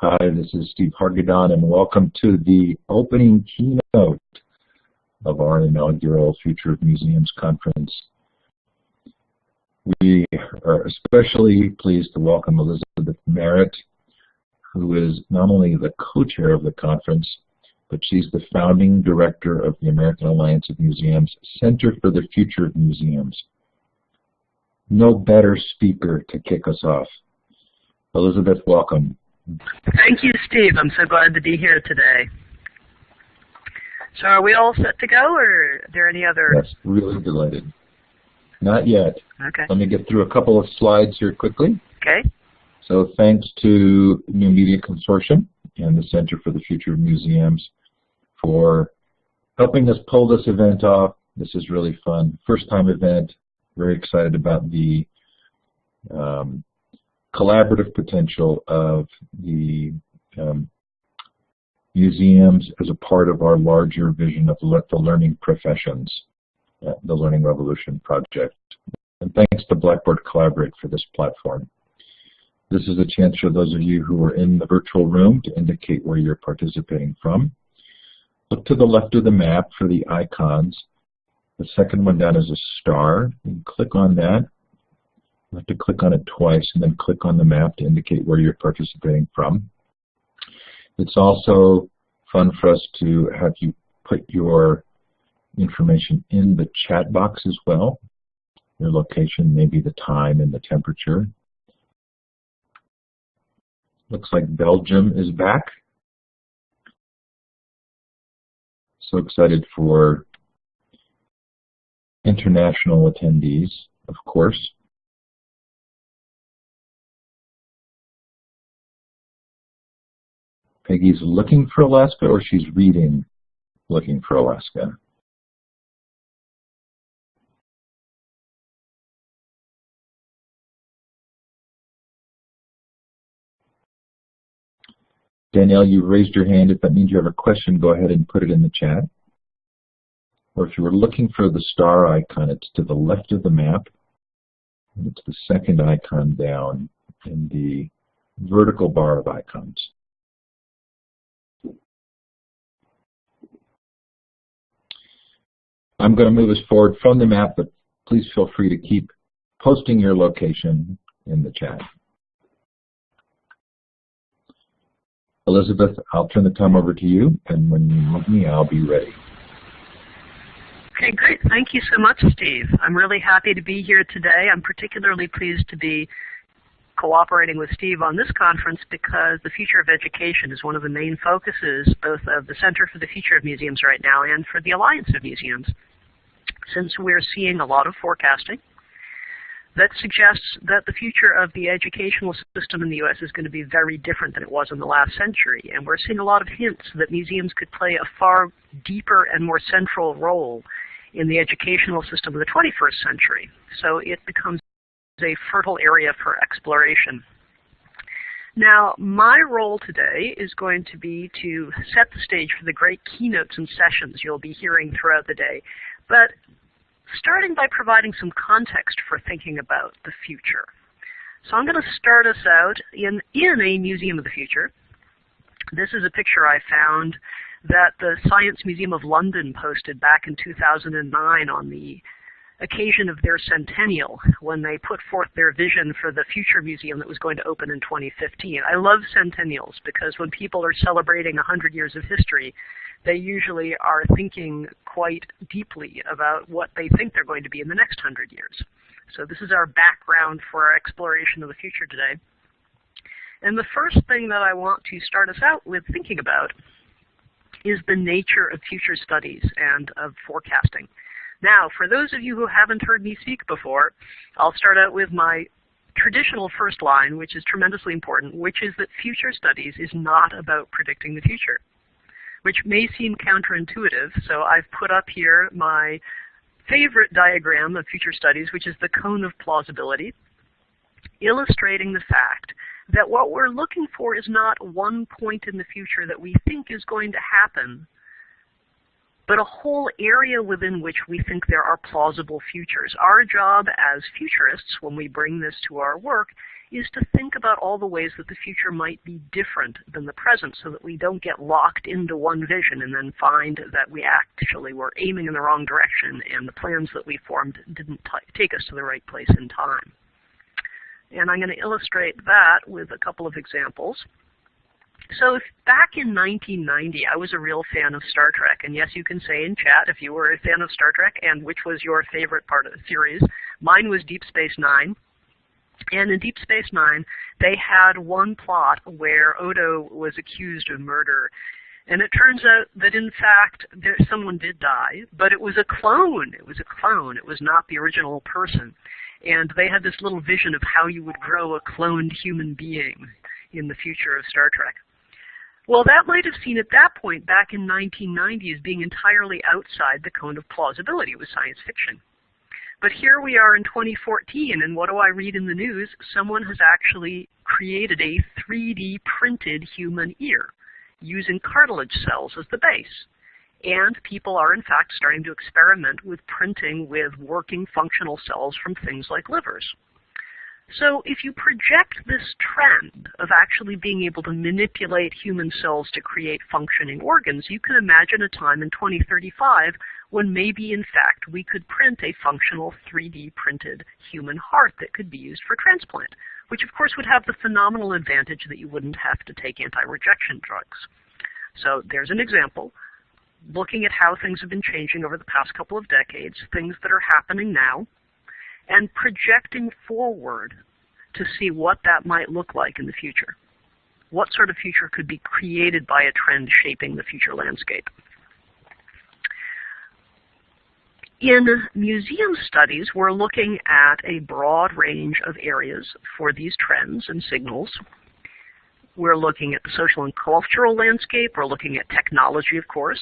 Hi, this is Steve Hargadon, and welcome to the opening keynote of our inaugural Future of Museums conference. We are especially pleased to welcome Elizabeth Merritt, who is not only the co-chair of the conference, but she's the founding director of the American Alliance of Museums Center for the Future of Museums. No better speaker to kick us off. Elizabeth, welcome. Thank you, Steve. I'm so glad to be here today. So are we all set to go, or are there any other? Yes, really delighted. Not yet. Okay. Let me get through a couple of slides here quickly. Okay. So thanks to New Media Consortium and the Center for the Future of Museums for helping us pull this event off. This is really fun. First time event. Very excited about the collaborative potential of the museums as a part of our larger vision of the learning professions, the Learning Revolution project. And thanks to Blackboard Collaborate for this platform. This is a chance for those of you who are in the virtual room to indicate where you're participating from. Look to the left of the map for the icons. The second one down is a star. You can click on that. You have to click on it twice and then click on the map to indicate where you're participating from. It's also fun for us to have you put your information in the chat box as well. Your location, maybe the time and the temperature. Looks like Belgium is back. So excited for international attendees, of course. Peggy's looking for Alaska, or she's reading Looking for Alaska? Danielle, you raised your hand. If that means you have a question, go ahead and put it in the chat. Or if you were looking for the star icon, it's to the left of the map. And it's the second icon down in the vertical bar of icons. I'm going to move us forward from the map, but please feel free to keep posting your location in the chat. Elizabeth, I'll turn the time over to you, and when you need me, I'll be ready. Okay, great. Thank you so much, Steve. I'm really happy to be here today. I'm particularly pleased to be cooperating with Steve on this conference because the future of education is one of the main focuses both of the Center for the Future of Museums right now and for the Alliance of Museums. Since we're seeing a lot of forecasting that suggests that the future of the educational system in the U.S. is going to be very different than it was in the last century. And we're seeing a lot of hints that museums could play a far deeper and more central role in the educational system of the 21st century. So it becomes a fertile area for exploration. Now, my role today is going to be to set the stage for the great keynotes and sessions you'll be hearing throughout the day, but starting by providing some context for thinking about the future. So I'm going to start us out in a Museum of the Future. This is a picture I found that the Science Museum of London posted back in 2009 on the occasion of their centennial when they put forth their vision for the future museum that was going to open in 2015. I love centennials because when people are celebrating 100 years of history, they usually are thinking quite deeply about what they think they're going to be in the next 100 years. So this is our background for our exploration of the future today. And the first thing that I want to start us out with thinking about is the nature of future studies and of forecasting. Now, for those of you who haven't heard me speak before, I'll start out with my traditional first line, which is tremendously important, which is that future studies is not about predicting the future, which may seem counterintuitive. So I've put up here my favorite diagram of future studies, which is the cone of plausibility, illustrating the fact that what we're looking for is not one point in the future that we think is going to happen, but a whole area within which we think there are plausible futures. Our job as futurists, when we bring this to our work, is to think about all the ways that the future might be different than the present so that we don't get locked into one vision and then find that we actually were aiming in the wrong direction and the plans that we formed didn't take us to the right place in time. And I'm going to illustrate that with a couple of examples. So back in 1990, I was a real fan of Star Trek. And yes, you can say in chat if you were a fan of Star Trek and which was your favorite part of the series. Mine was Deep Space Nine. And in Deep Space Nine, they had one plot where Odo was accused of murder. And it turns out that, in fact, someone did die, but it was a clone. It was a clone. It was not the original person. And they had this little vision of how you would grow a cloned human being in the future of Star Trek. Well, that might have seemed at that point, back in 1990, as being entirely outside the cone of plausibility. It was science fiction. But here we are in 2014, and what do I read in the news? Someone has actually created a 3D printed human ear using cartilage cells as the base. And people are, in fact, starting to experiment with printing with working functional cells from things like livers. So if you project this trend of actually being able to manipulate human cells to create functioning organs, you can imagine a time in 2035 when maybe, in fact, we could print a functional 3D printed human heart that could be used for transplant, which of course would have the phenomenal advantage that you wouldn't have to take anti-rejection drugs. So there's an example, looking at how things have been changing over the past couple of decades, things that are happening now, and projecting forward to see what that might look like in the future. What sort of future could be created by a trend shaping the future landscape? In museum studies, we're looking at a broad range of areas for these trends and signals. We're looking at the social and cultural landscape. We're looking at technology, of course.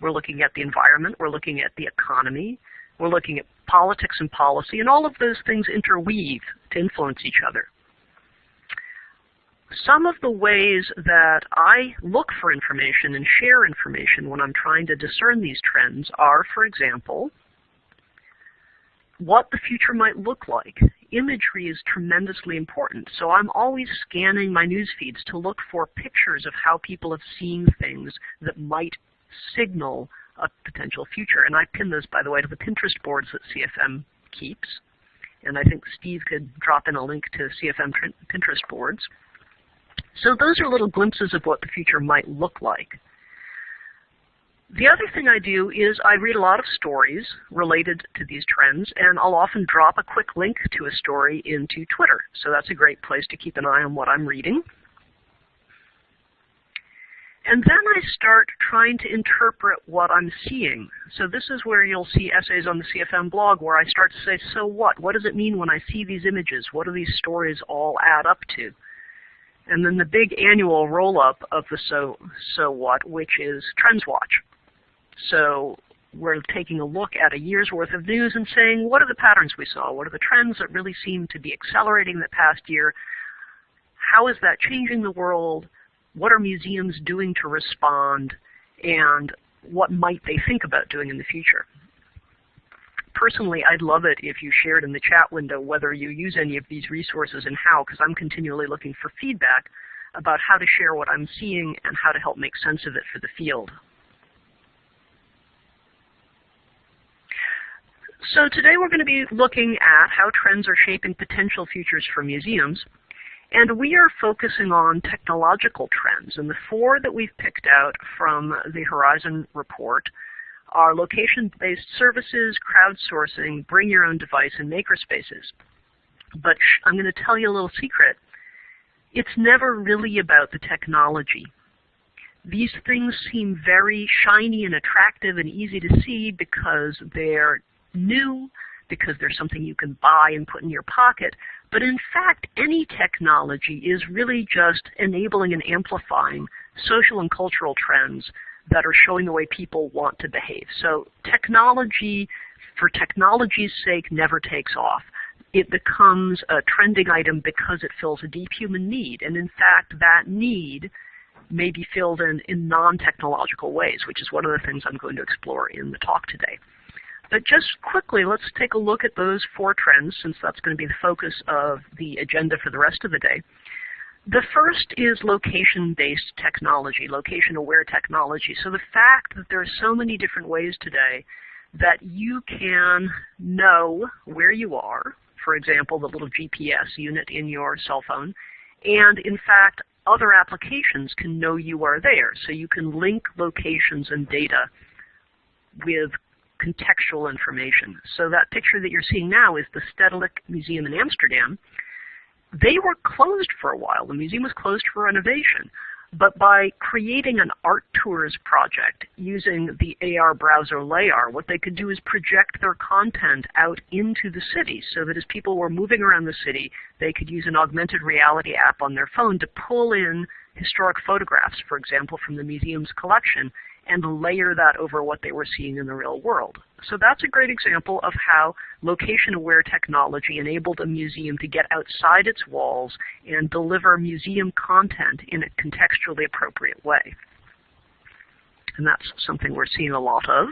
We're looking at the environment. We're looking at the economy. We're looking at politics and policy, and all of those things interweave to influence each other. Some of the ways that I look for information and share information when I'm trying to discern these trends are, for example, what the future might look like. Imagery is tremendously important, so I'm always scanning my news feeds to look for pictures of how people have seen things that might signal a potential future. And I pin those, by the way, to the Pinterest boards that CFM keeps. And I think Steve could drop in a link to CFM Pinterest boards. So those are little glimpses of what the future might look like. The other thing I do is I read a lot of stories related to these trends, and I'll often drop a quick link to a story into Twitter. So that's a great place to keep an eye on what I'm reading. And then I start trying to interpret what I'm seeing. So this is where you'll see essays on the CFM blog where I start to say, so what? What does it mean when I see these images? What do these stories all add up to? And then the big annual roll-up of the so what, which is Trends Watch. So we're taking a look at a year's worth of news and saying, what are the patterns we saw? What are the trends that really seem to be accelerating the past year? How is that changing the world? What are museums doing to respond, and what might they think about doing in the future? Personally, I'd love it if you shared in the chat window whether you use any of these resources and how, because I'm continually looking for feedback about how to share what I'm seeing and how to help make sense of it for the field. So today we're going to be looking at how trends are shaping potential futures for museums. And we are focusing on technological trends. And the four that we've picked out from the Horizon report are location-based services, crowdsourcing, bring your own device, and makerspaces. But I'm going to tell you a little secret. It's never really about the technology. These things seem very shiny and attractive and easy to see because they're new, because there's something you can buy and put in your pocket. But in fact, any technology is really just enabling and amplifying social and cultural trends that are showing the way people want to behave. So technology, for technology's sake, never takes off. It becomes a trending item because it fills a deep human need. And in fact, that need may be filled in non-technological ways, which is one of the things I'm going to explore in the talk today. But just quickly, let's take a look at those 4 trends, since that's going to be the focus of the agenda for the rest of the day. The first is location-based technology, location-aware technology. So the fact that there are so many different ways today that you can know where you are, for example, the little GPS unit in your cell phone, and in fact, other applications can know you are there. So you can link locations and data with contextual information. So that picture that you're seeing now is the Stedelijk Museum in Amsterdam. They were closed for a while. The museum was closed for renovation. But by creating an art tours project using the AR browser Layar, what they could do is project their content out into the city so that as people were moving around the city, they could use an augmented reality app on their phone to pull in historic photographs, for example, from the museum's collection, and layer that over what they were seeing in the real world. So that's a great example of how location-aware technology enabled a museum to get outside its walls and deliver museum content in a contextually appropriate way. And that's something we're seeing a lot of.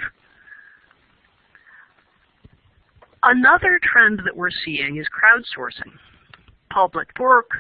Another trend that we're seeing is crowdsourcing. Public work,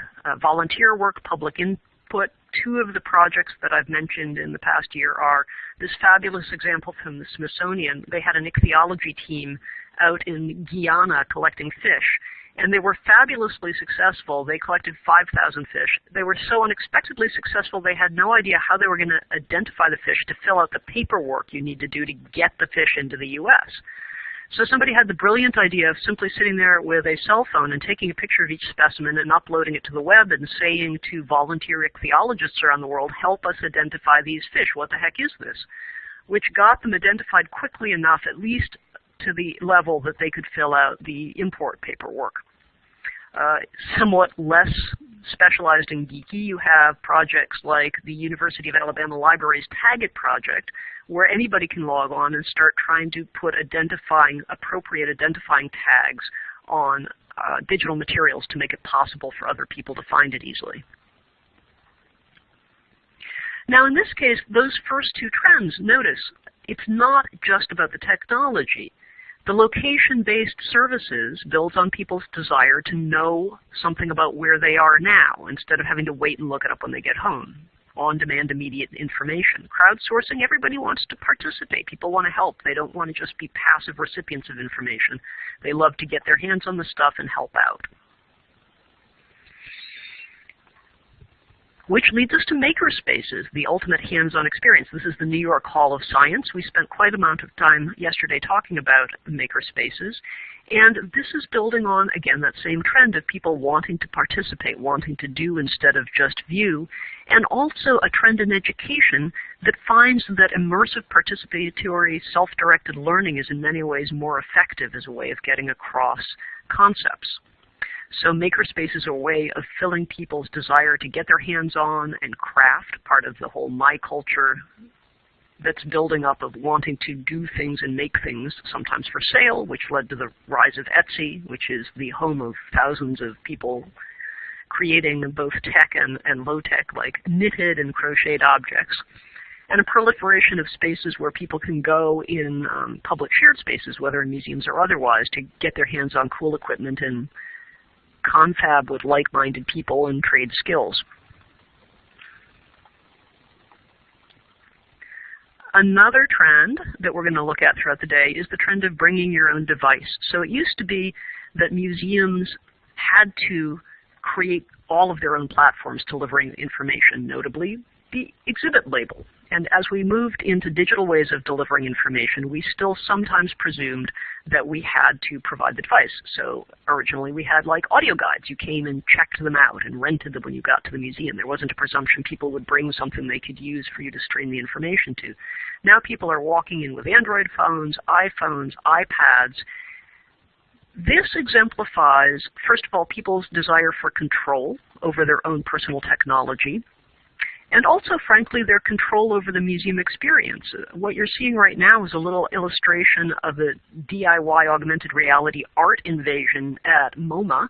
volunteer work, public input. 2 of the projects that I've mentioned in the past year are this fabulous example from the Smithsonian. They had an ichthyology team out in Guyana collecting fish, and they were fabulously successful. They collected 5,000 fish. They were so unexpectedly successful they had no idea how they were going to identify the fish to fill out the paperwork you need to do to get the fish into the U.S. So somebody had the brilliant idea of simply sitting there with a cell phone and taking a picture of each specimen and uploading it to the web and saying to volunteer ichthyologists around the world, help us identify these fish. What the heck is this? Which got them identified quickly enough, at least to the level that they could fill out the import paperwork. Somewhat less specialized and geeky, you have projects like the University of Alabama Library's Tag It project, where anybody can log on and start trying to put appropriate identifying tags on digital materials to make it possible for other people to find it easily. Now in this case, those first 2 trends, notice, it's not just about the technology. The location-based services builds on people's desire to know something about where they are now instead of having to wait and look it up when they get home. On-demand, immediate information. Crowdsourcing, everybody wants to participate. People want to help. They don't want to just be passive recipients of information. They love to get their hands on the stuff and help out. Which leads us to makerspaces, the ultimate hands-on experience. This is the New York Hall of Science. We spent quite an amount of time yesterday talking about makerspaces. And this is building on, again, that same trend of people wanting to participate, wanting to do instead of just view, and also a trend in education that finds that immersive participatory self-directed learning is in many ways more effective as a way of getting across concepts. So makerspaces are a way of filling people's desire to get their hands on and craft, part of the whole my culture that's building up of wanting to do things and make things, sometimes for sale, which led to the rise of Etsy, which is the home of thousands of people creating both tech and low-tech, like knitted and crocheted objects. And a proliferation of spaces where people can go in public shared spaces, whether in museums or otherwise, to get their hands on cool equipment and confab with like-minded people and trade skills. Another trend that we're going to look at throughout the day is the trend of bringing your own device. So it used to be that museums had to create all of their own platforms delivering information, notably the exhibit label. And as we moved into digital ways of delivering information, we still sometimes presumed that we had to provide the device. So originally we had like audio guides. You came and checked them out and rented them when you got to the museum. There wasn't a presumption people would bring something they could use for you to stream the information to. Now people are walking in with Android phones, iPhones, iPads. This exemplifies, first of all, people's desire for control over their own personal technology, and also, frankly, their control over the museum experience. What you're seeing right now is a little illustration of a DIY augmented reality art invasion at MoMA,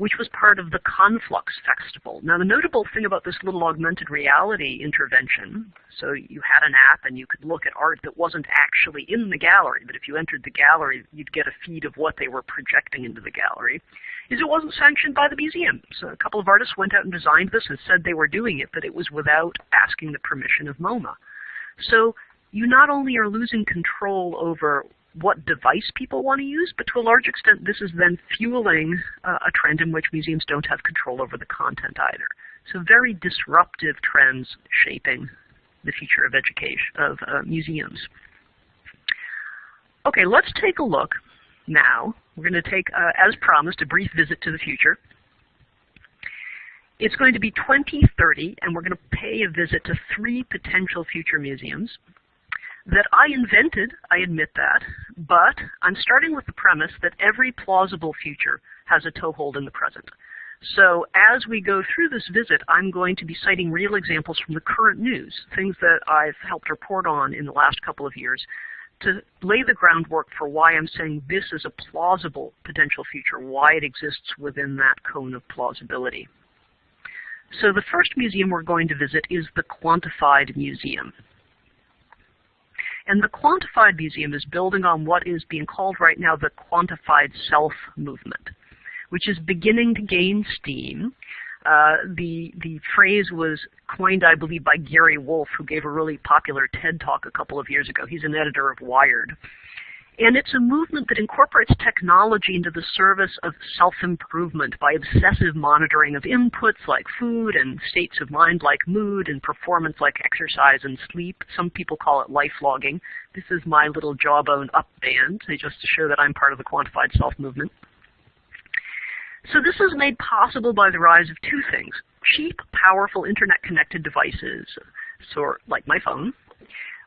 which was part of the Conflux Festival. Now, the notable thing about this little augmented reality intervention, so you had an app and you could look at art that wasn't actually in the gallery, but if you entered the gallery, you'd get a feed of what they were projecting into the gallery, is it wasn't sanctioned by the museum. So a couple of artists went out and designed this and said they were doing it, but it was without asking the permission of MoMA. So you not only are losing control over what device people want to use, but to a large extent this is then fueling a trend in which museums don't have control over the content either. So very disruptive trends shaping the future of education, of museums. Okay, let's take a look now. We're going to take, as promised, a brief visit to the future. It's going to be 2030, and we're going to pay a visit to 3 potential future museums that I invented, I admit that, but I'm starting with the premise that every plausible future has a toehold in the present. So as we go through this visit, I'm going to be citing real examples from the current news, things that I've helped report on in the last couple of years, to lay the groundwork for why I'm saying this is a plausible potential future, why it exists within that cone of plausibility. So the first museum we're going to visit is the Quantified Museum. And the Quantified Museum is building on what is being called right now the quantified self movement, which is beginning to gain steam. The phrase was coined, I believe, by Gary Wolfe, who gave a really popular TED Talk a couple of years ago. He's an editor of Wired. And it's a movement that incorporates technology into the service of self-improvement by obsessive monitoring of inputs like food and states of mind like mood and performance like exercise and sleep. Some people call it life logging. This is my little jawbone up band, just to show that I'm part of the quantified self movement. So this is made possible by the rise of 2 things: cheap, powerful internet-connected devices, so like my phone,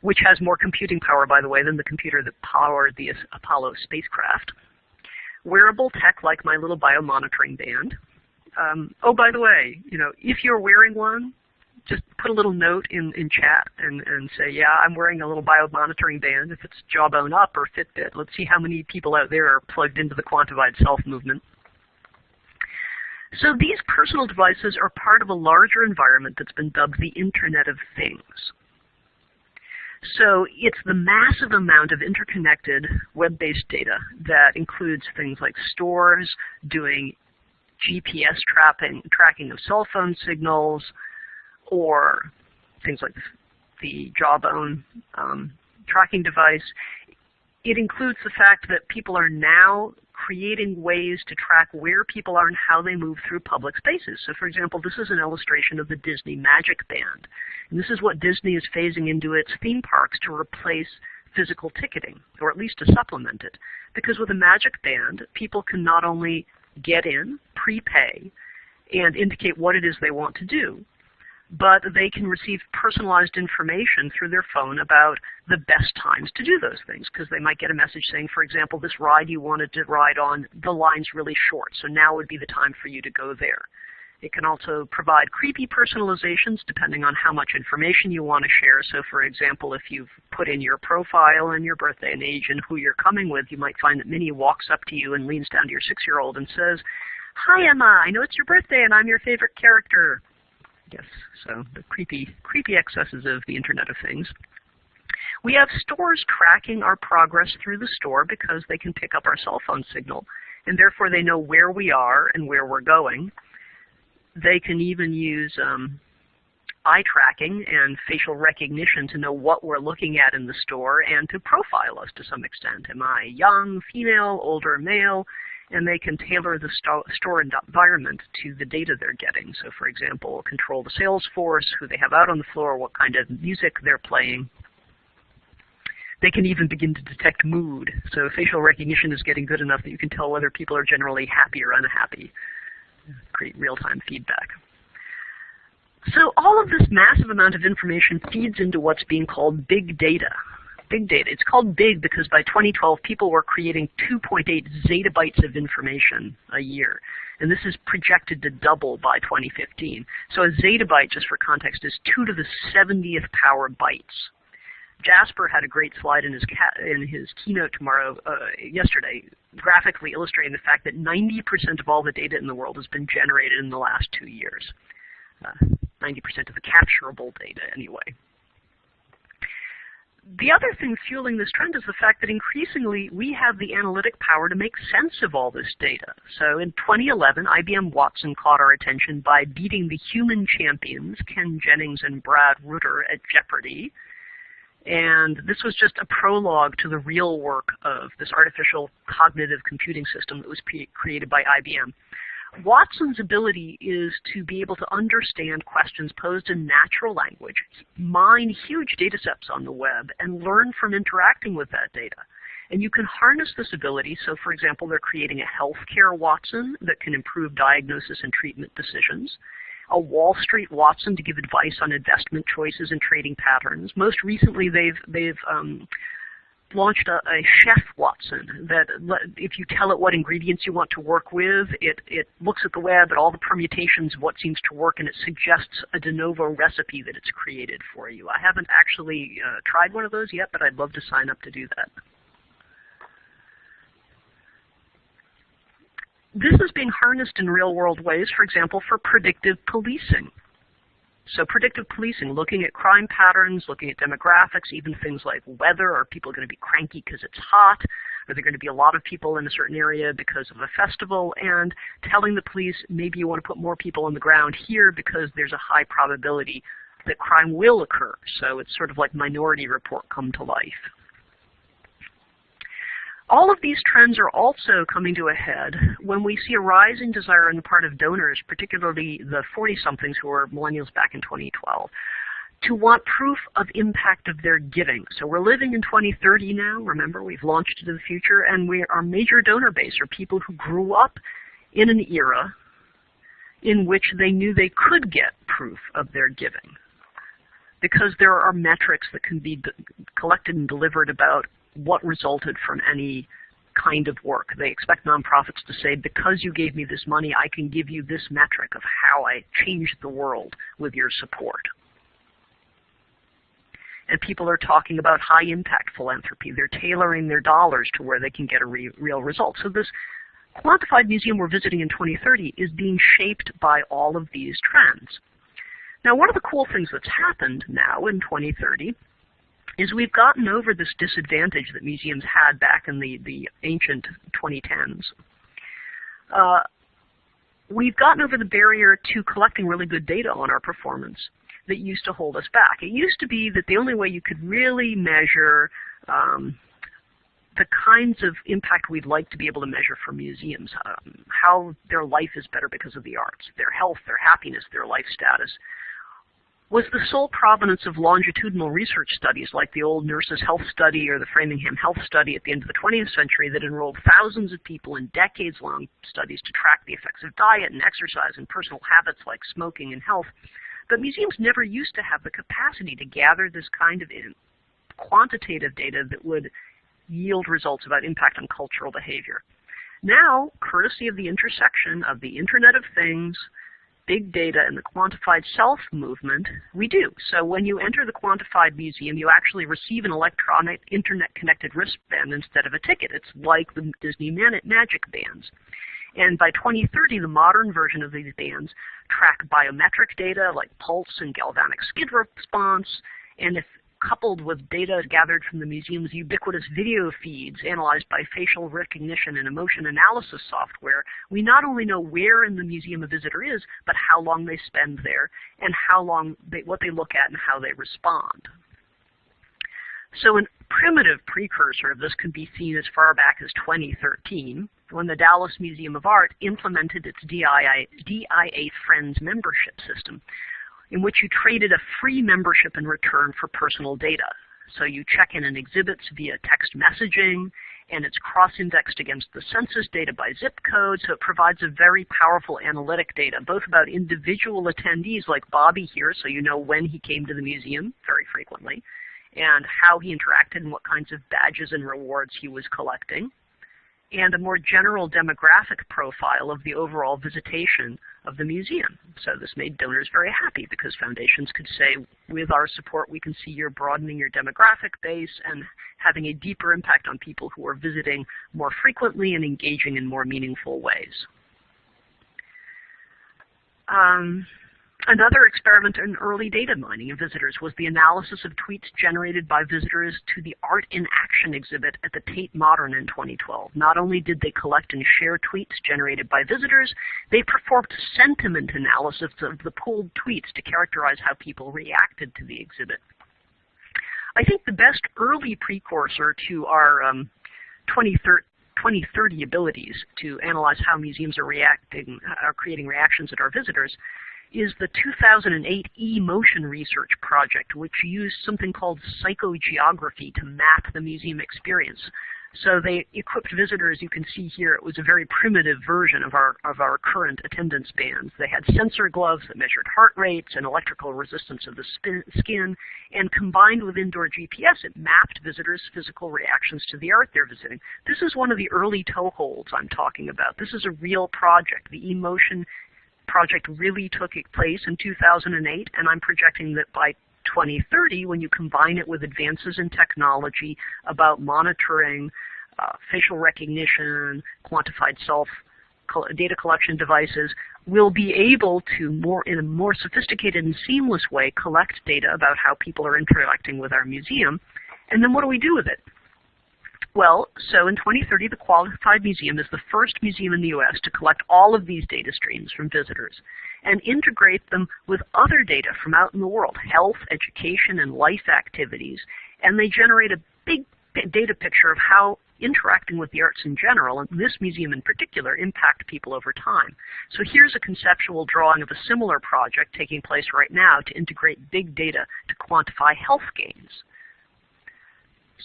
which has more computing power, by the way, than the computer that powered the Apollo spacecraft. Wearable tech like my little biomonitoring band. Oh, by the way, if you're wearing one, just put a little note in chat and say, yeah, I'm wearing a little biomonitoring band. If it's Jawbone Up or Fitbit, let's see how many people out there are plugged into the quantified self movement. So these personal devices are part of a larger environment that's been dubbed the Internet of Things. So it's the massive amount of interconnected web-based data that includes things like stores doing GPS tracking of cell phone signals, or things like the Jawbone tracking device. It includes the fact that people are now creating ways to track where people are and how they move through public spaces. So for example, this is an illustration of the Disney Magic Band. And this is what Disney is phasing into its theme parks to replace physical ticketing, or at least to supplement it. Because with a Magic Band, people can not only get in, prepay, and indicate what it is they want to do, but they can receive personalized information through their phone about the best times to do those things, because they might get a message saying, for example, this ride you wanted to ride on, the line's really short, so now would be the time for you to go there. It can also provide creepy personalizations depending on how much information you want to share. So for example, if you've put in your profile and your birthday and age and who you're coming with, you might find that Minnie walks up to you and leans down to your 6-year-old and says, "Hi Emma, I know it's your birthday and I'm your favorite character." Yes, so the creepy excesses of the Internet of Things. We have stores tracking our progress through the store because they can pick up our cell phone signal, and therefore they know where we are and where we're going. They can even use eye tracking and facial recognition to know what we're looking at in the store and to profile us to some extent. Am I young, female, older, male? And they can tailor the store environment to the data they're getting. So for example, control the sales force, who they have out on the floor, what kind of music they're playing. They can even begin to detect mood. So facial recognition is getting good enough that you can tell whether people are generally happy or unhappy. Create real-time feedback. So all of this massive amount of information feeds into what's being called big data. Big data. It's called big because by 2012, people were creating 2.8 zettabytes of information a year. And this is projected to double by 2015. So a zettabyte, just for context, is 2 to the 70th power bytes. Jasper had a great slide in his keynote yesterday graphically illustrating the fact that 90% of all the data in the world has been generated in the last 2 years. 90% of the capturable data, anyway. The other thing fueling this trend is the fact that increasingly we have the analytic power to make sense of all this data. So in 2011, IBM Watson caught our attention by beating the human champions, Ken Jennings and Brad Rutter, at Jeopardy! And this was just a prologue to the real work of this artificial cognitive computing system that was created by IBM. Watson's ability is to be able to understand questions posed in natural language, mine huge data sets on the web, and learn from interacting with that data. And you can harness this ability. So, for example, they're creating a healthcare Watson that can improve diagnosis and treatment decisions, a Wall Street Watson to give advice on investment choices and trading patterns. Most recently, they've launched a chef Watson that if you tell it what ingredients you want to work with, it looks at the web at all the permutations of what seems to work, and it suggests a de novo recipe that it's created for you. I haven't actually tried one of those yet, but I'd love to sign up to do that. This is being harnessed in real-world ways, for example, for predictive policing. So predictive policing, looking at crime patterns, looking at demographics, even things like weather. Are people going to be cranky because it's hot? Are there going to be a lot of people in a certain area because of a festival? And telling the police, maybe you want to put more people on the ground here because there's a high probability that crime will occur. So it's sort of like Minority Report come to life. All of these trends are also coming to a head when we see a rising desire on the part of donors, particularly the 40-somethings who were millennials back in 2012, to want proof of impact of their giving. So we're living in 2030 now. Remember, we've launched into the future, and our major donor base are people who grew up in an era in which they knew they could get proof of their giving, because there are metrics that can be collected and delivered about what resulted from any kind of work. They expect nonprofits to say, because you gave me this money, I can give you this metric of how I changed the world with your support. And people are talking about high-impact philanthropy. They're tailoring their dollars to where they can get a real result. So this quantified museum we're visiting in 2030 is being shaped by all of these trends. Now, one of the cool things that's happened now in 2030 is we've gotten over this disadvantage that museums had back in the ancient 2010s. We've gotten over the barrier to collecting really good data on our performance that used to hold us back. It used to be that the only way you could really measure the kinds of impact we'd like to be able to measure for museums, how their life is better because of the arts, their health, their happiness, their life status, was the sole provenance of longitudinal research studies like the old Nurses' Health Study or the Framingham Health Study at the end of the 20th century that enrolled thousands of people in decades-long studies to track the effects of diet and exercise and personal habits like smoking and health. But museums never used to have the capacity to gather this kind of quantitative data that would yield results about impact on cultural behavior. Now, courtesy of the intersection of the Internet of Things, big data, and the quantified self movement, we do. So when you enter the quantified museum, you actually receive an electronic internet-connected wristband instead of a ticket. It's like the Disney Magic bands. And by 2030, the modern version of these bands track biometric data like pulse and galvanic skid response, and if coupled with data gathered from the museum's ubiquitous video feeds analyzed by facial recognition and emotion analysis software, we not only know where in the museum a visitor is, but how long they spend there and what they look at and how they respond. So a primitive precursor of this can be seen as far back as 2013, when the Dallas Museum of Art implemented its DIA Friends membership system, in which you traded a free membership in return for personal data. So you check in an exhibits via text messaging, and it's cross-indexed against the census data by zip code, so it provides a very powerful analytic data, both about individual attendees like Bobby here, so you know when he came to the museum very frequently, and how he interacted and what kinds of badges and rewards he was collecting. and a more general demographic profile of the overall visitation of the museum. So this made donors very happy because foundations could say, with our support, we can see you're broadening your demographic base and having a deeper impact on people who are visiting more frequently and engaging in more meaningful ways. Another experiment in early data mining of visitors was the analysis of tweets generated by visitors to the Art in Action exhibit at the Tate Modern in 2012. Not only did they collect and share tweets generated by visitors, they performed sentiment analysis of the pulled tweets to characterize how people reacted to the exhibit. I think the best early precursor to our 2030 abilities to analyze how museums are creating reactions at our visitors is the 2008 eMotion research project, which used something called psychogeography to map the museum experience. So they equipped visitors. You can see here it was a very primitive version of our current attendance bands. They had sensor gloves that measured heart rates and electrical resistance of the skin, and combined with indoor GPS, it mapped visitors' physical reactions to the art they're visiting. This is one of the early toeholds I'm talking about. This is a real project. The eMotion project really took place in 2008, and I'm projecting that by 2030, when you combine it with advances in technology about monitoring, facial recognition, quantified data collection devices, we'll be able to, in a more sophisticated and seamless way, collect data about how people are interacting with our museum. And then what do we do with it? Well, so in 2030, the Qualified Museum is the first museum in the U.S. to collect all of these data streams from visitors and integrate them with other data from out in the world, health, education, and life activities. And they generate a big data picture of how interacting with the arts in general, and this museum in particular, impact people over time. So here's a conceptual drawing of a similar project taking place right now to integrate big data to quantify health gains.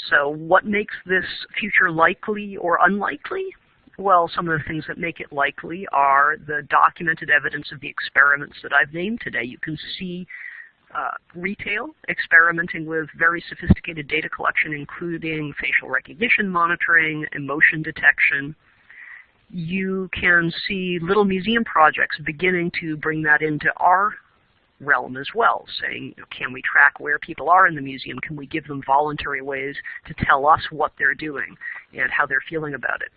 So what makes this future likely or unlikely? Well, some of the things that make it likely are the documented evidence of the experiments that I've named today. You can see retail experimenting with very sophisticated data collection, including facial recognition monitoring, emotion detection. You can see little museum projects beginning to bring that into our realm as well, saying, can we track where people are in the museum? Can we give them voluntary ways to tell us what they're doing and how they're feeling about it?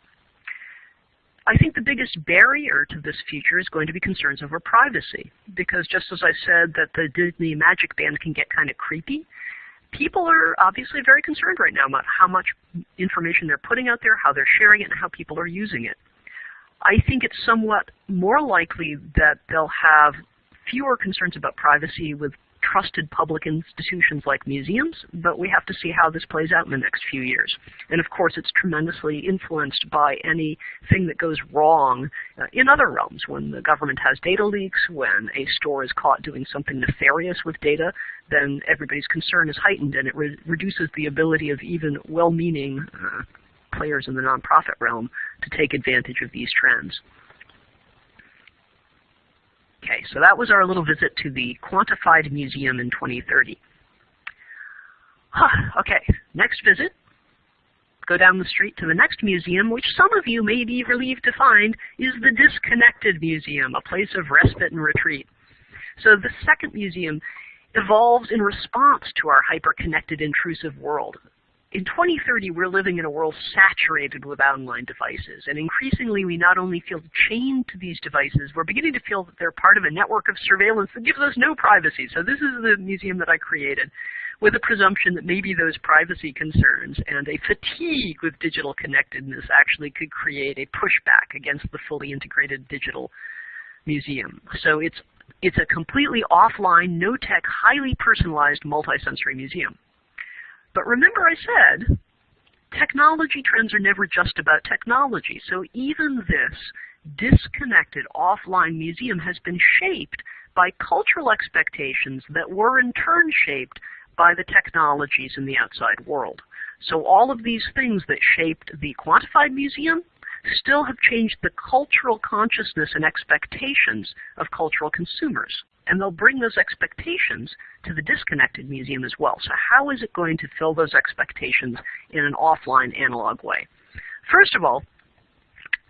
I think the biggest barrier to this future is going to be concerns over privacy, because just as I said that the Disney Magic Band can get kind of creepy, people are obviously very concerned right now about how much information they're putting out there, how they're sharing it, and how people are using it. I think it's somewhat more likely that they'll have fewer concerns about privacy with trusted public institutions like museums, but we have to see how this plays out in the next few years. And of course, it's tremendously influenced by anything that goes wrong in other realms. When the government has data leaks, when a store is caught doing something nefarious with data, then everybody's concern is heightened, and it reduces the ability of even well-meaning players in the nonprofit realm to take advantage of these trends. Okay, so that was our little visit to the Quantified Museum in 2030. Okay, next visit. Go down the street to the next museum, which some of you may be relieved to find is the Disconnected Museum, a place of respite and retreat. So the second museum evolves in response to our hyper-connected, intrusive world. In 2030, we're living in a world saturated with online devices, and increasingly we not only feel chained to these devices, we're beginning to feel that they're part of a network of surveillance that gives us no privacy. So this is the museum that I created, with a presumption that maybe those privacy concerns and a fatigue with digital connectedness actually could create a pushback against the fully integrated digital museum. So it's a completely offline, no-tech, highly personalized, multisensory museum. But remember I said, technology trends are never just about technology. So even this disconnected offline museum has been shaped by cultural expectations that were in turn shaped by the technologies in the outside world. So all of these things that shaped the Quantified Museum still have changed the cultural consciousness and expectations of cultural consumers. And they'll bring those expectations to the Disconnected Museum as well. So how is it going to fill those expectations in an offline, analog way? First of all,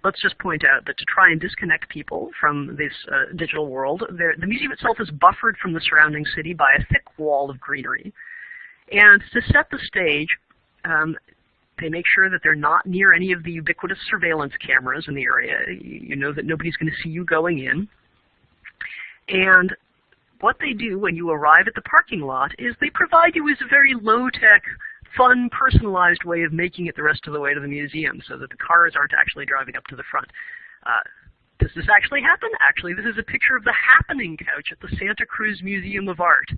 let's just point out that to try and disconnect people from this digital world, the museum itself is buffered from the surrounding city by a thick wall of greenery. And to set the stage, they make sure that they're not near any of the ubiquitous surveillance cameras in the area. You know that nobody's going to see you going in. And what they do when you arrive at the parking lot is they provide you with a very low-tech, fun, personalized way of making it the rest of the way to the museum so that the cars aren't actually driving up to the front. Does this actually happen? Actually, this is a picture of the happening couch at the Santa Cruz Museum of Art.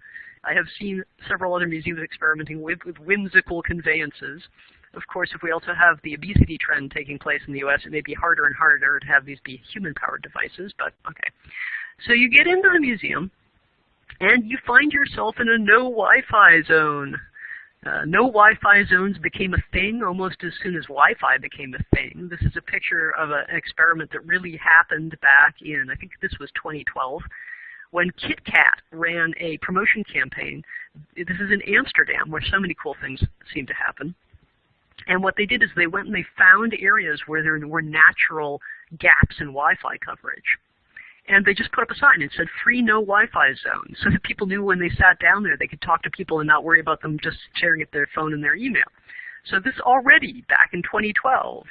I have seen several other museums experimenting with whimsical conveyances. Of course, if we also have the obesity trend taking place in the U.S., it may be harder and harder to have these be human-powered devices, but okay. So you get into the museum, and you find yourself in a no Wi-Fi zone. No Wi-Fi zones became a thing almost as soon as Wi-Fi became a thing. This is a picture of an experiment that really happened back in, I think this was 2012, when KitKat ran a promotion campaign. This is in Amsterdam, where so many cool things seem to happen. And what they did is they went and they found areas where there were natural gaps in Wi-Fi coverage. And they just put up a sign and said, free no Wi-Fi zone, so that people knew when they sat down there they could talk to people and not worry about them just staring at their phone and their email. So this already, back in 2012,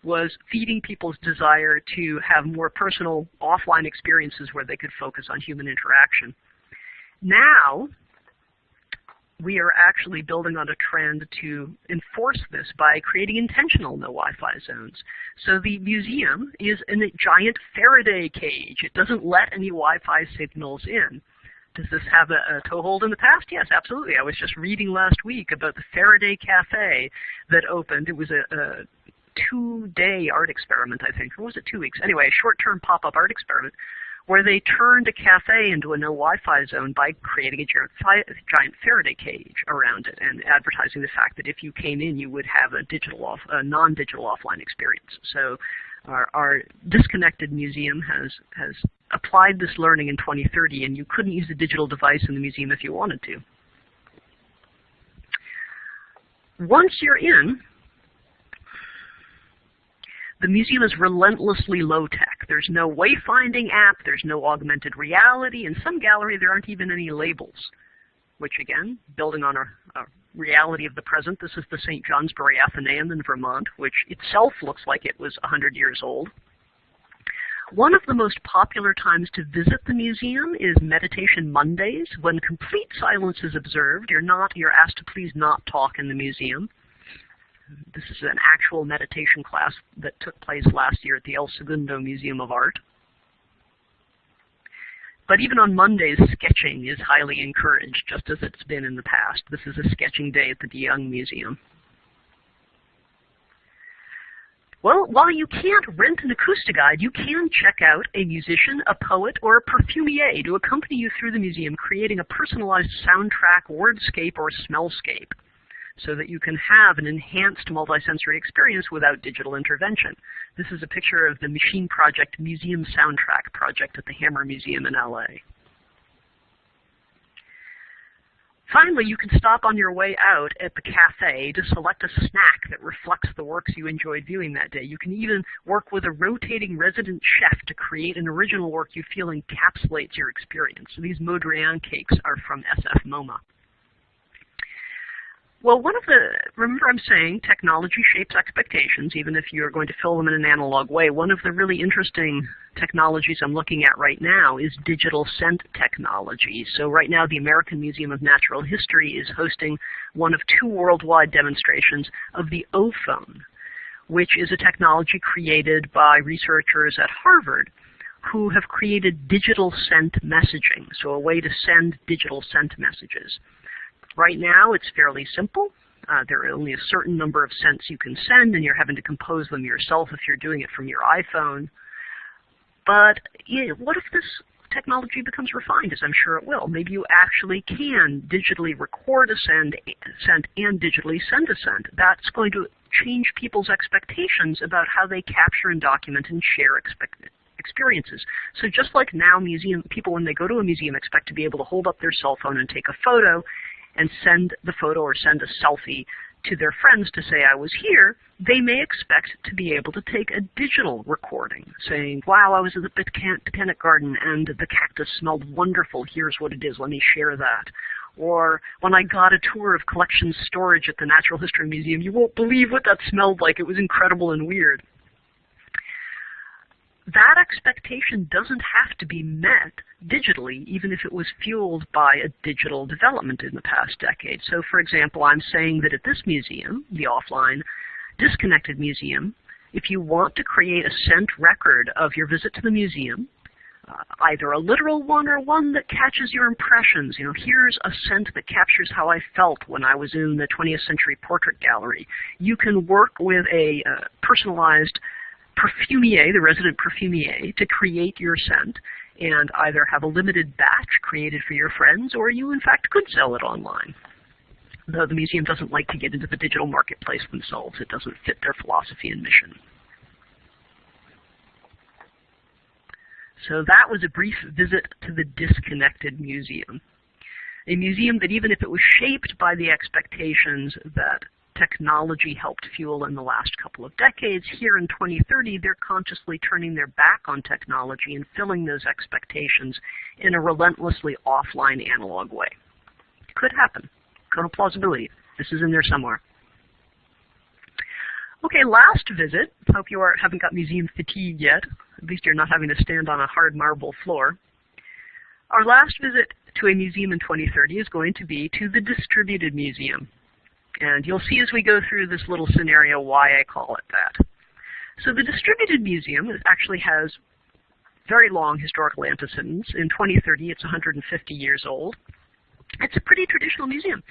was feeding people's desire to have more personal offline experiences where they could focus on human interaction. Now, we are actually building on a trend to enforce this by creating intentional no Wi-Fi zones. So the museum is in a giant Faraday cage. It doesn't let any Wi-Fi signals in. Does this have a toehold in the past? Yes, absolutely. I was just reading last week about the Faraday Cafe that opened. It was a 2-day art experiment, I think. Or was it 2 weeks? Anyway, a short-term pop-up art experiment where they turned a cafe into a no Wi-Fi zone by creating a giant Faraday cage around it and advertising the fact that if you came in, you would have a non-digital offline experience. So our disconnected museum has applied this learning in 2030, and you couldn't use a digital device in the museum if you wanted to. Once you're in, the museum is relentlessly low-tech. There's no wayfinding app. There's no augmented reality. In some gallery, there aren't even any labels, which, again, building on a reality of the present, this is the St. Johnsbury Athenaeum in Vermont, which itself looks like it was 100 years old. One of the most popular times to visit the museum is Meditation Mondays, when complete silence is observed. You're asked to please not talk in the museum. This is an actual meditation class that took place last year at the El Segundo Museum of Art. But even on Mondays, sketching is highly encouraged, just as it's been in the past. This is a sketching day at the De Young Museum. Well, while you can't rent an acoustic guide, you can check out a musician, a poet, or a perfumier to accompany you through the museum, creating a personalized soundtrack, wordscape, or smellscape, so that you can have an enhanced multisensory experience without digital intervention. This is a picture of the Machine Project Museum Soundtrack project at the Hammer Museum in LA. Finally, you can stop on your way out at the cafe to select a snack that reflects the works you enjoyed viewing that day. You can even work with a rotating resident chef to create an original work you feel encapsulates your experience. So these Modrian cakes are from SF MoMA. Well, remember I'm saying technology shapes expectations, even if you're going to fill them in an analog way. One of the really interesting technologies I'm looking at right now is digital scent technology. So right now, the American Museum of Natural History is hosting one of 2 worldwide demonstrations of the O-phone, which is a technology created by researchers at Harvard who have created digital scent messaging, so a way to send digital scent messages. Right now, it's fairly simple. There are only a certain number of scents you can send, and you're having to compose them yourself if you're doing it from your iPhone. But what if this technology becomes refined, as I'm sure it will? Maybe you actually can digitally record a scent and digitally send a scent. That's going to change people's expectations about how they capture and document and share experiences. So just like now, people, when they go to a museum, expect to be able to hold up their cell phone and take a photo and send the photo or send a selfie to their friends to say I was here, they may expect to be able to take a digital recording, saying, wow, I was at the Botanic Garden and the cactus smelled wonderful. Here's what it is. Let me share that. Or when I got a tour of collection storage at the Natural History Museum, you won't believe what that smelled like. It was incredible and weird. That expectation doesn't have to be met digitally, even if it was fueled by a digital development in the past decade. So, for example, I'm saying that at this museum, the offline disconnected museum, if you want to create a sent record of your visit to the museum, either a literal one or one that catches your impressions. You know, here's a scent that captures how I felt when I was in the 20th century portrait gallery. You can work with a personalized perfumier, the resident perfumier, to create your scent and either have a limited batch created for your friends, or you in fact could sell it online. Though the museum doesn't like to get into the digital marketplace themselves. It doesn't fit their philosophy and mission. So that was a brief visit to the disconnected museum. A museum that, even if it was shaped by the expectations that technology helped fuel in the last couple of decades, here in 2030 they're consciously turning their back on technology and filling those expectations in a relentlessly offline analog way. It could happen. Go to Plausibility. This is in there somewhere. Okay, last visit. Hope you haven't got museum fatigue yet. At least you're not having to stand on a hard marble floor. Our last visit to a museum in 2030 is going to be to the distributed museum. And you'll see as we go through this little scenario why I call it that. So the distributed museum actually has very long historical antecedents. In 2030, it's 150 years old. It's a pretty traditional museum.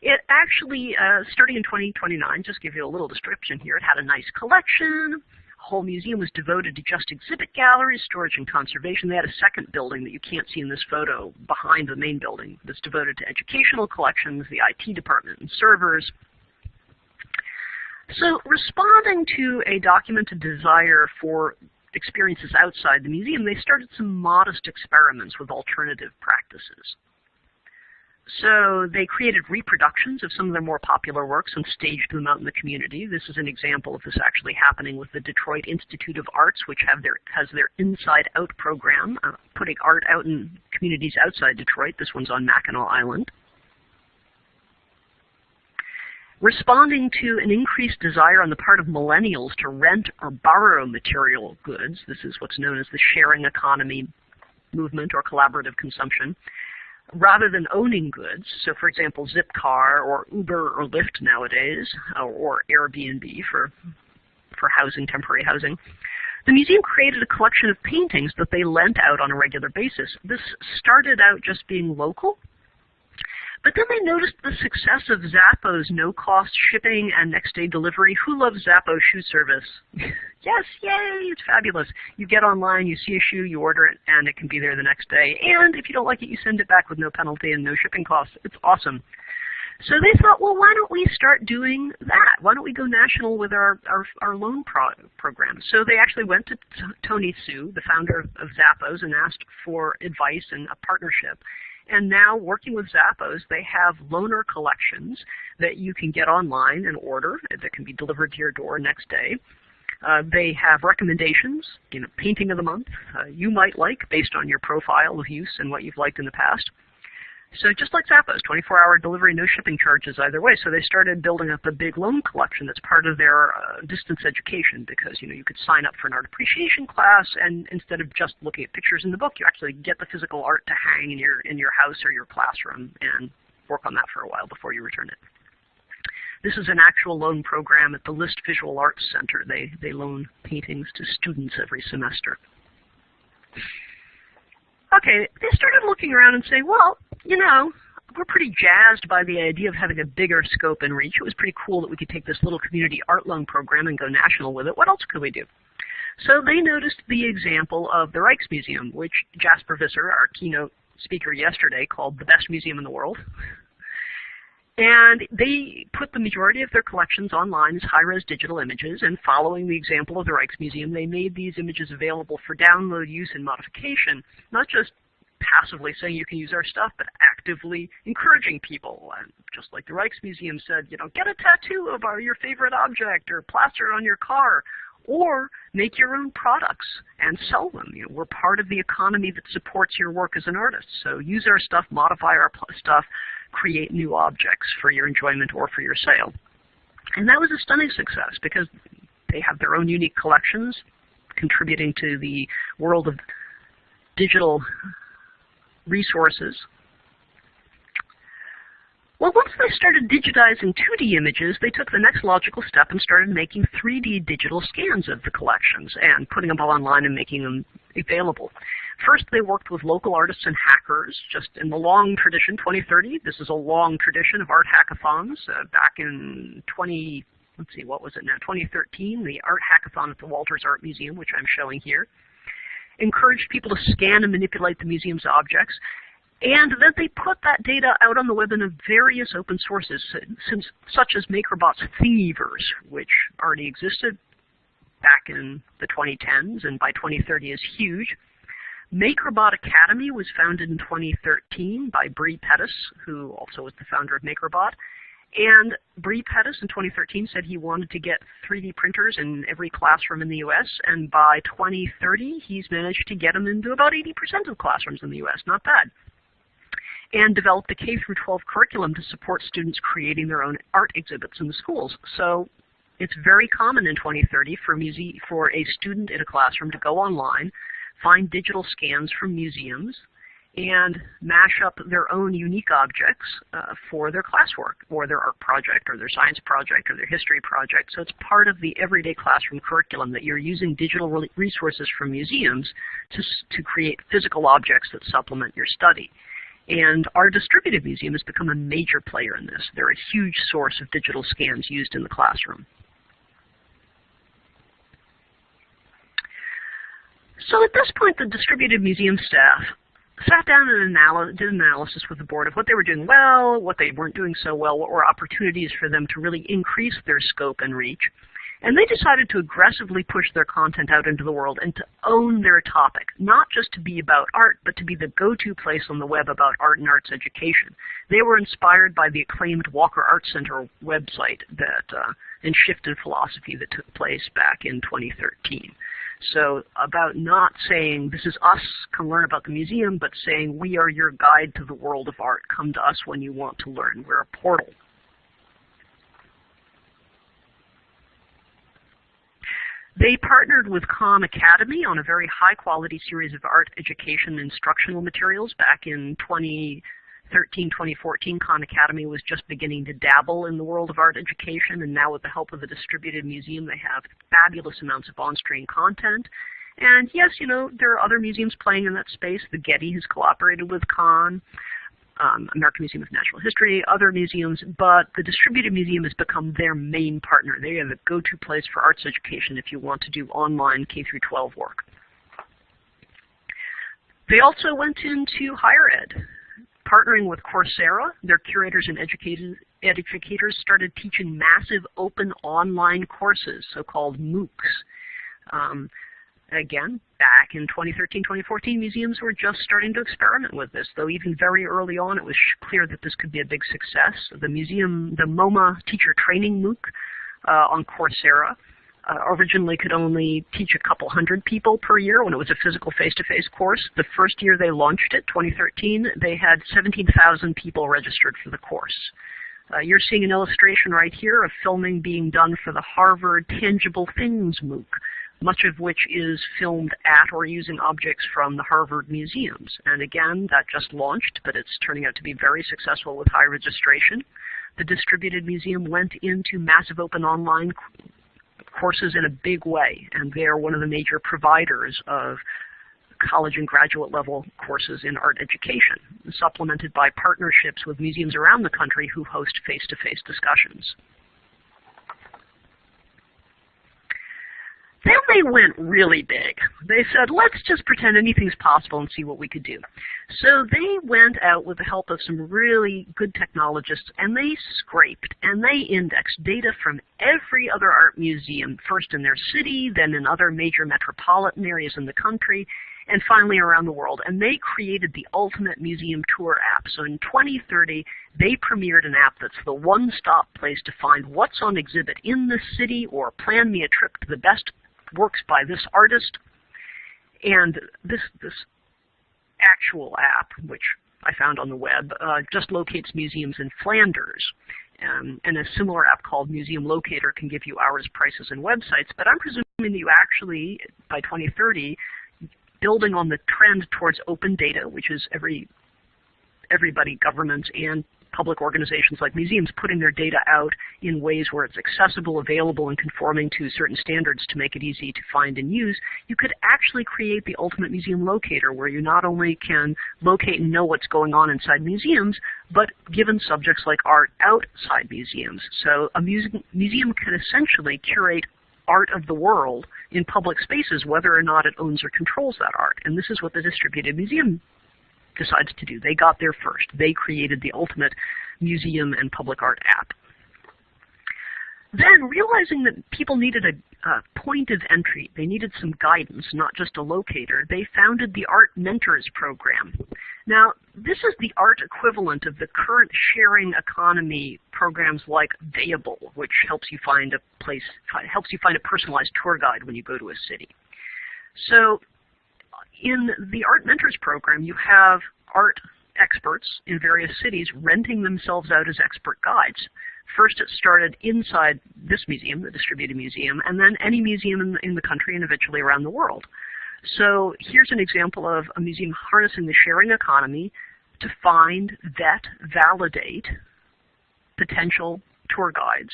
It actually, starting in 2029, just give you a little description here, it had a nice collection. The whole museum was devoted to just exhibit galleries, storage, and conservation. They had a second building that you can't see in this photo behind the main building that's devoted to educational collections, the IT department, and servers. So responding to a documented desire for experiences outside the museum, they started some modest experiments with alternative practices. So they created reproductions of some of their more popular works and staged them out in the community. This is an example of this actually happening with the Detroit Institute of Arts, which has their Inside Out program, putting art out in communities outside Detroit. This one's on Mackinac Island. Responding to an increased desire on the part of millennials to rent or borrow material goods, this is what's known as the sharing economy movement or collaborative consumption, rather than owning goods. So for example, Zipcar or Uber or Lyft nowadays, or Airbnb for housing, temporary housing. The museum created a collection of paintings that they lent out on a regular basis. This started out just being local, but then they noticed the success of Zappos no-cost shipping and next-day delivery. Who loves Zappos shoe service? Yes, yay, it's fabulous. You get online, you see a shoe, you order it, and it can be there the next day. And if you don't like it, you send it back with no penalty and no shipping costs. It's awesome. So they thought, well, why don't we start doing that? Why don't we go national with our loan program? So they actually went to Tony Hsu, the founder of Zappos, and asked for advice and a partnership. And now, working with Zappos, they have loaner collections that you can get online and order that can be delivered to your door next day. They have recommendations, painting of the month you might like based on your profile of use and what you've liked in the past. So just like Zappos, 24-hour delivery, no shipping charges either way. So they started building up a big loan collection that's part of their distance education, because you could sign up for an art appreciation class, and instead of just looking at pictures in the book, you actually get the physical art to hang in your house or your classroom and work on that for a while before you return it. This is an actual loan program at the List Visual Arts Center. They loan paintings to students every semester. Okay, they started looking around and saying, well, we're pretty jazzed by the idea of having a bigger scope and reach. It was pretty cool that we could take this little community art loan program and go national with it. What else could we do? So they noticed the example of the Rijksmuseum, which Jasper Visser, our keynote speaker yesterday, called the best museum in the world. And they put the majority of their collections online as high-res digital images, and following the example of the Rijksmuseum, they made these images available for download, use, and modification, not just passively saying you can use our stuff, but actively encouraging people. And just like the Rijksmuseum said, get a tattoo of your favorite object or plaster it on your car, or make your own products and sell them. We're part of the economy that supports your work as an artist. So use our stuff, modify our stuff, create new objects for your enjoyment or for your sale. And that was a stunning success because they have their own unique collections, contributing to the world of digital resources. Well, once they started digitizing 2D images, they took the next logical step and started making 3D digital scans of the collections and putting them all online and making them available. First, they worked with local artists and hackers, just in the long tradition, 2030. This is a long tradition of art hackathons. Back in 2013, the art hackathon at the Walters Art Museum, which I'm showing here, encouraged people to scan and manipulate the museum's objects. And then they put that data out on the web in various open sources, such as MakerBot's Thingiverse, which already existed back in the 2010s and by 2030 is huge. MakerBot Academy was founded in 2013 by Bree Pettis, who also was the founder of MakerBot. And Bree Pettis in 2013 said he wanted to get 3D printers in every classroom in the U.S., and by 2030 he's managed to get them into about 80% of classrooms in the U.S. Not bad. And developed a K-12 curriculum to support students creating their own art exhibits in the schools. So it's very common in 2030 for a student in a classroom to go online, find digital scans from museums, and mash up their own unique objects for their classwork, or their art project, or their science project, or their history project. So it's part of the everyday classroom curriculum that you're using digital resources from museums to create physical objects that supplement your study. And our distributed museum has become a major player in this. They're a huge source of digital scans used in the classroom. So at this point, the distributed museum staff sat down and did analysis with the board of what they were doing well, what they weren't doing so well, what were opportunities for them to really increase their scope and reach. And they decided to aggressively push their content out into the world and to own their topic, not just to be about art, but to be the go-to place on the web about art and arts education. They were inspired by the acclaimed Walker Arts Center website and shift in philosophy that took place back in 2013. So about not saying, this is us, come learn about the museum, but saying, we are your guide to the world of art. Come to us when you want to learn. We're a portal. They partnered with Khan Academy on a very high-quality series of art education instructional materials. Back in 2013, 2014, Khan Academy was just beginning to dabble in the world of art education, and now with the help of the distributed museum, they have fabulous amounts of on-screen content. And yes, there are other museums playing in that space. The Getty has cooperated with Khan. American Museum of Natural History, other museums, but the Distributed Museum has become their main partner. They are the go-to place for arts education if you want to do online K-12 work. They also went into higher ed, partnering with Coursera. Their curators and educators started teaching massive open online courses, so-called MOOCs. Again, back in 2013, 2014, museums were just starting to experiment with this, though even very early on it was clear that this could be a big success. The MoMA teacher training MOOC on Coursera originally could only teach a couple hundred people per year when it was a physical face-to-face course. The first year they launched it, 2013, they had 17,000 people registered for the course. You're seeing an illustration right here of filming being done for the Harvard Tangible Things MOOC, much of which is filmed at or using objects from the Harvard museums. And again, that just launched, but it's turning out to be very successful with high registration. The Distributed Museum went into massive open online courses in a big way, and they are one of the major providers of college and graduate level courses in art education, supplemented by partnerships with museums around the country who host face-to-face discussions. Then they went really big. They said, let's just pretend anything's possible and see what we could do. So they went out with the help of some really good technologists, and they scraped and they indexed data from every other art museum, first in their city, then in other major metropolitan areas in the country, and finally around the world. And they created the ultimate museum tour app. So in 2030, they premiered an app that's the one-stop place to find what's on exhibit in the city, or plan me a trip to the best works by this artist. And this actual app, which I found on the web, just locates museums in Flanders. And a similar app called Museum Locator can give you hours, prices, and websites. But I'm presuming that you actually, by 2030, building on the trend towards open data, which is everybody, governments and public organizations like museums, putting their data out in ways where it's accessible, available, and conforming to certain standards to make it easy to find and use, you could actually create the ultimate museum locator, where you not only can locate and know what's going on inside museums, but given subjects like art outside museums. So a museum can essentially curate art of the world in public spaces, whether or not it owns or controls that art. And this is what the distributed museum decides to do. They got there first. They created the ultimate museum and public art app. Then, realizing that people needed a point of entry, they needed some guidance, not just a locator, they founded the Art Mentors program. Now, this is the art equivalent of the current sharing economy programs like Dayable, which helps you find a personalized tour guide when you go to a city. So, in the Art Mentors program, you have art experts in various cities renting themselves out as expert guides. First, it started inside this museum, the distributed museum, and then any museum in the country and eventually around the world. So here's an example of a museum harnessing the sharing economy to find, vet, validate potential tour guides,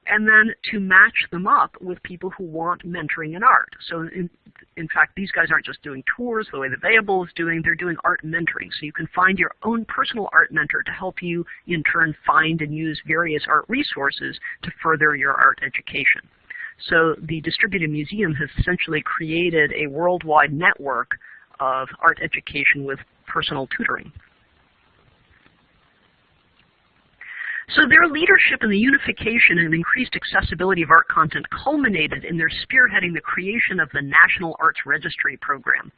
and then to match them up with people who want mentoring in art. So in fact, these guys aren't just doing tours the way that Dayable is doing, they're doing art mentoring. So you can find your own personal art mentor to help you, in turn, find and use various art resources to further your art education. So the distributed museum has essentially created a worldwide network of art education with personal tutoring. So their leadership in the unification and increased accessibility of art content culminated in their spearheading the creation of the National Arts Registry program.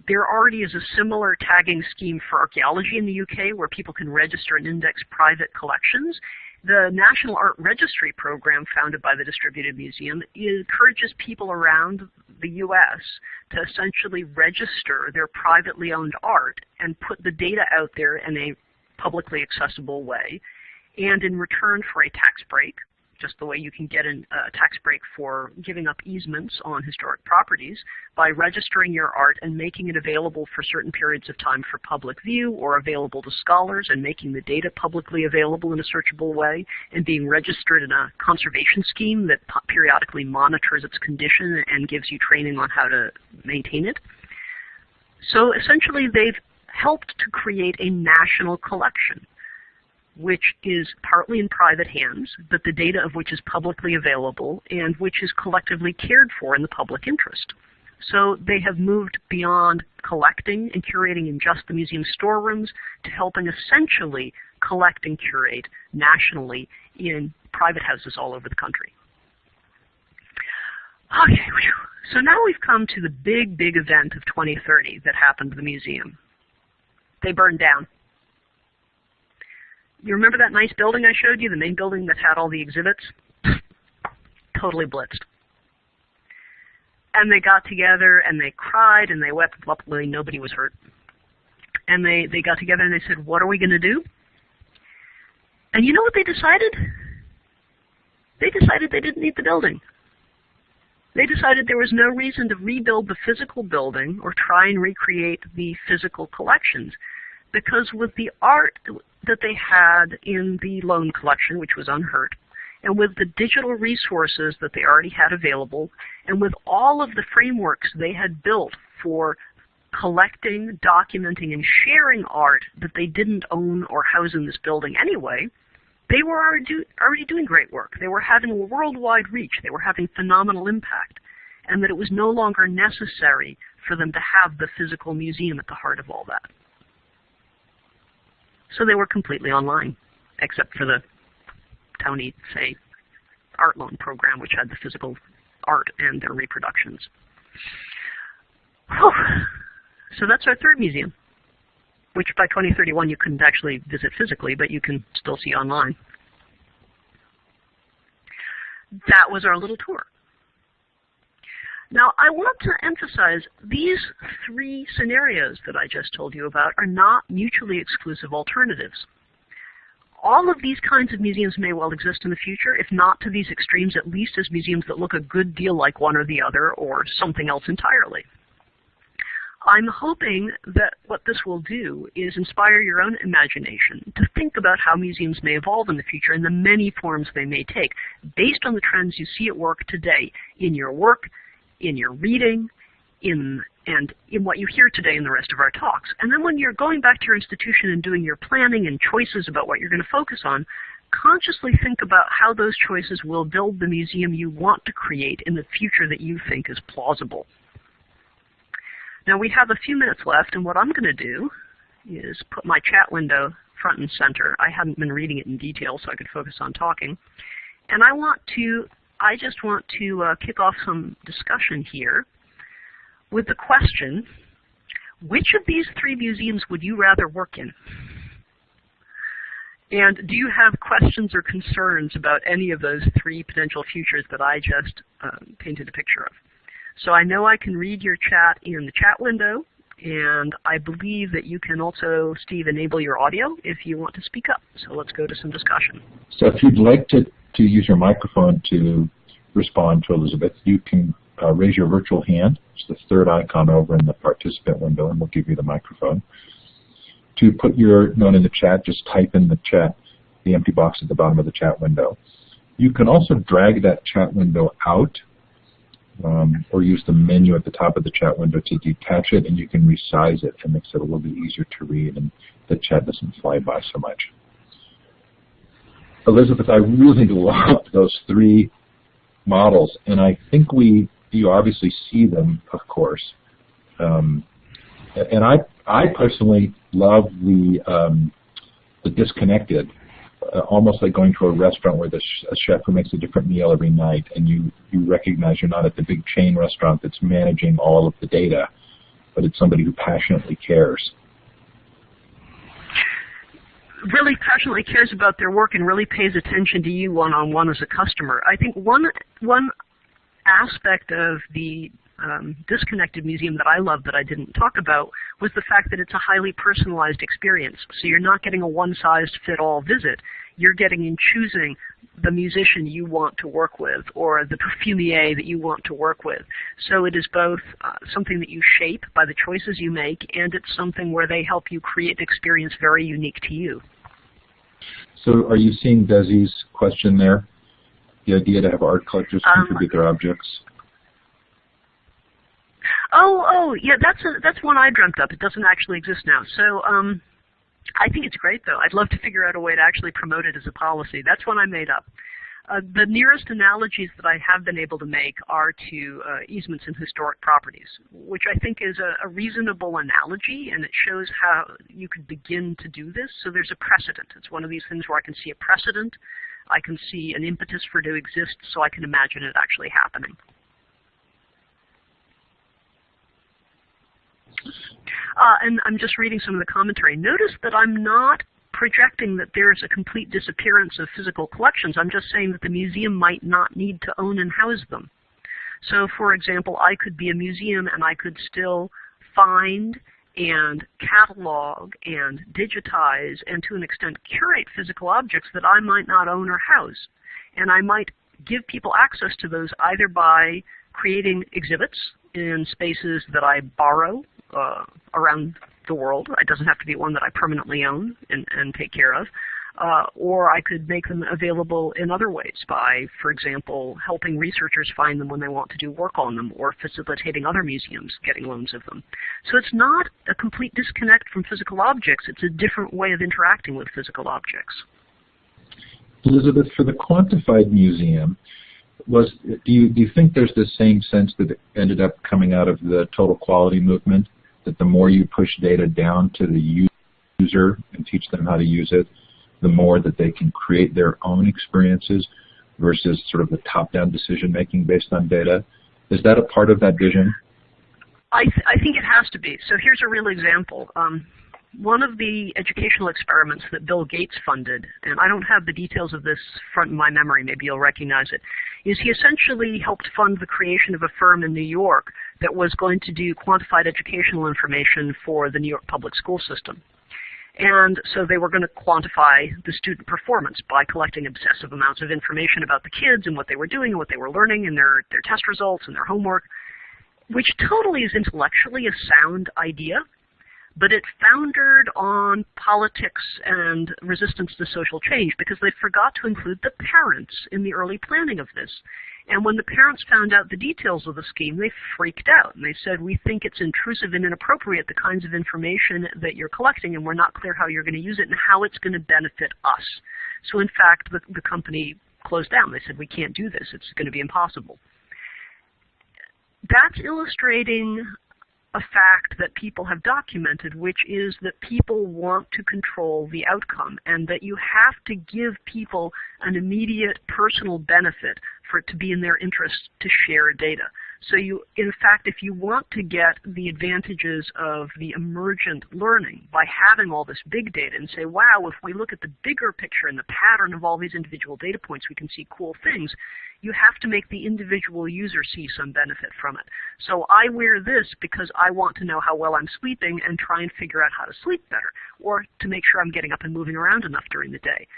There already is a similar tagging scheme for archaeology in the UK, where people can register and index private collections. The National Art Registry program, founded by the Distributed Museum, encourages people around the US to essentially register their privately owned art and put the data out there in a publicly accessible way, and in return for a tax break, just the way you can get a tax break for giving up easements on historic properties, by registering your art and making it available for certain periods of time for public view or available to scholars, and making the data publicly available in a searchable way, and being registered in a conservation scheme that periodically monitors its condition and gives you training on how to maintain it. So essentially, they've helped to create a national collection, which is partly in private hands, but the data of which is publicly available and which is collectively cared for in the public interest. So they have moved beyond collecting and curating in just the museum storerooms to helping essentially collect and curate nationally in private houses all over the country. Okay, so now we've come to the big, big event of 2030 that happened to the museum. They burned down. You remember that nice building I showed you, the main building that had all the exhibits? Totally blitzed. And they got together and they cried and they wept. Luckily, nobody was hurt. And they got together and they said, what are we going to do? And you know what they decided? They decided they didn't need the building. They decided there was no reason to rebuild the physical building or try and recreate the physical collections, because with the art that they had in the loan collection, which was unhurt, and with the digital resources that they already had available, and with all of the frameworks they had built for collecting, documenting, and sharing art that they didn't own or house in this building anyway, they were already doing great work. They were having a worldwide reach. They were having phenomenal impact, and that it was no longer necessary for them to have the physical museum at the heart of all that. So they were completely online, except for the towny, say, art loan program, which had the physical art and their reproductions. Whew. So that's our third museum, which by 2031 you couldn't actually visit physically, but you can still see online. That was our little tour. Now, I want to emphasize these three scenarios that I just told you about are not mutually exclusive alternatives. All of these kinds of museums may well exist in the future, if not to these extremes, at least as museums that look a good deal like one or the other or something else entirely. I'm hoping that what this will do is inspire your own imagination to think about how museums may evolve in the future and the many forms they may take, based on the trends you see at work today in your work, in your reading, and in what you hear today in the rest of our talks. And then when you're going back to your institution and doing your planning and choices about what you're going to focus on, consciously think about how those choices will build the museum you want to create in the future that you think is plausible. Now we have a few minutes left, and what I'm going to do is put my chat window front and center. I haven't been reading it in detail so I could focus on talking. And I just want to kick off some discussion here with the question, which of these three museums would you rather work in? And do you have questions or concerns about any of those three potential futures that I just painted a picture of? So I know I can read your chat in the chat window, and I believe that you can also, Steve, enable your audio if you want to speak up. So let's go to some discussion. So if you'd like to use your microphone to respond to Elizabeth, you can raise your virtual hand. It's the third icon over in the participant window, and we'll give you the microphone. To put your note in the chat, just type in the chat, the empty box at the bottom of the chat window. You can also drag that chat window out or use the menu at the top of the chat window to detach it, and you can resize it. It makes it a little bit easier to read, and the chat doesn't fly by so much. Elizabeth, I really love those three models, and I think you obviously see them, of course. And I personally love the disconnected, almost like going to a restaurant where a chef who makes a different meal every night, and you recognize you're not at the big chain restaurant that's managing all of the data, but it's somebody who passionately cares. Really passionately cares about their work and really pays attention to you one-on-one as a customer. I think one aspect of the disconnected museum that I love that I didn't talk about was the fact that it's a highly personalized experience. So you're not getting a one-size-fit-all visit. You're getting and choosing the musician you want to work with or the perfumier that you want to work with. So it is both something that you shape by the choices you make, and it's something where they help you create an experience very unique to you. So are you seeing Desi's question there? The idea to have art collectors contribute their objects? Oh, yeah, that's one I dreamt up. It doesn't actually exist now. So I think it's great, though. I'd love to figure out a way to actually promote it as a policy. That's one I made up. The nearest analogies that I have been able to make are to easements in historic properties, which I think is a reasonable analogy, and it shows how you could begin to do this. So there's a precedent. It's one of these things where I can see a precedent, I can see an impetus for it to exist, so I can imagine it actually happening. And I'm just reading some of the commentary. Notice that I'm not projecting that there's a complete disappearance of physical collections. I'm just saying that the museum might not need to own and house them. So, for example, I could be a museum and I could still find and catalog and digitize and to an extent curate physical objects that I might not own or house. And I might give people access to those either by creating exhibits in spaces that I borrow around the world. It doesn't have to be one that I permanently own and take care of. Or I could make them available in other ways by, for example, helping researchers find them when they want to do work on them, or facilitating other museums getting loans of them. So it's not a complete disconnect from physical objects. It's a different way of interacting with physical objects. Elizabeth, for the quantified museum, do you think there's the same sense that it ended up coming out of the total quality movement, that the more you push data down to the user and teach them how to use it, the more that they can create their own experiences? versus sort of the top-down decision-making based on data. Is that a part of that vision? I think it has to be. So here's a real example. One of the educational experiments that Bill Gates funded, and I don't have the details of this front in my memory, maybe you'll recognize it, is he essentially helped fund the creation of a firm in New York that was going to do quantified educational information for the New York public school system. And so they were going to quantify the student performance by collecting obsessive amounts of information about the kids and what they were doing and what they were learning and their test results and their homework, which totally is intellectually a sound idea, but it foundered on politics and resistance to social change because they forgot to include the parents in the early planning of this. And when the parents found out the details of the scheme, they freaked out. And they said, we think it's intrusive and inappropriate, the kinds of information that you're collecting, and we're not clear how you're going to use it and how it's going to benefit us. So in fact, the company closed down. They said, we can't do this. It's going to be impossible. That's illustrating a fact that people have documented, which is that people want to control the outcome and that you have to give people an immediate personal benefit for it to be in their interest to share data. So in fact, if you want to get the advantages of the emergent learning by having all this big data and say, wow, if we look at the bigger picture and the pattern of all these individual data points, we can see cool things, you have to make the individual user see some benefit from it. So I wear this because I want to know how well I'm sleeping and try and figure out how to sleep better, or to make sure I'm getting up and moving around enough during the day.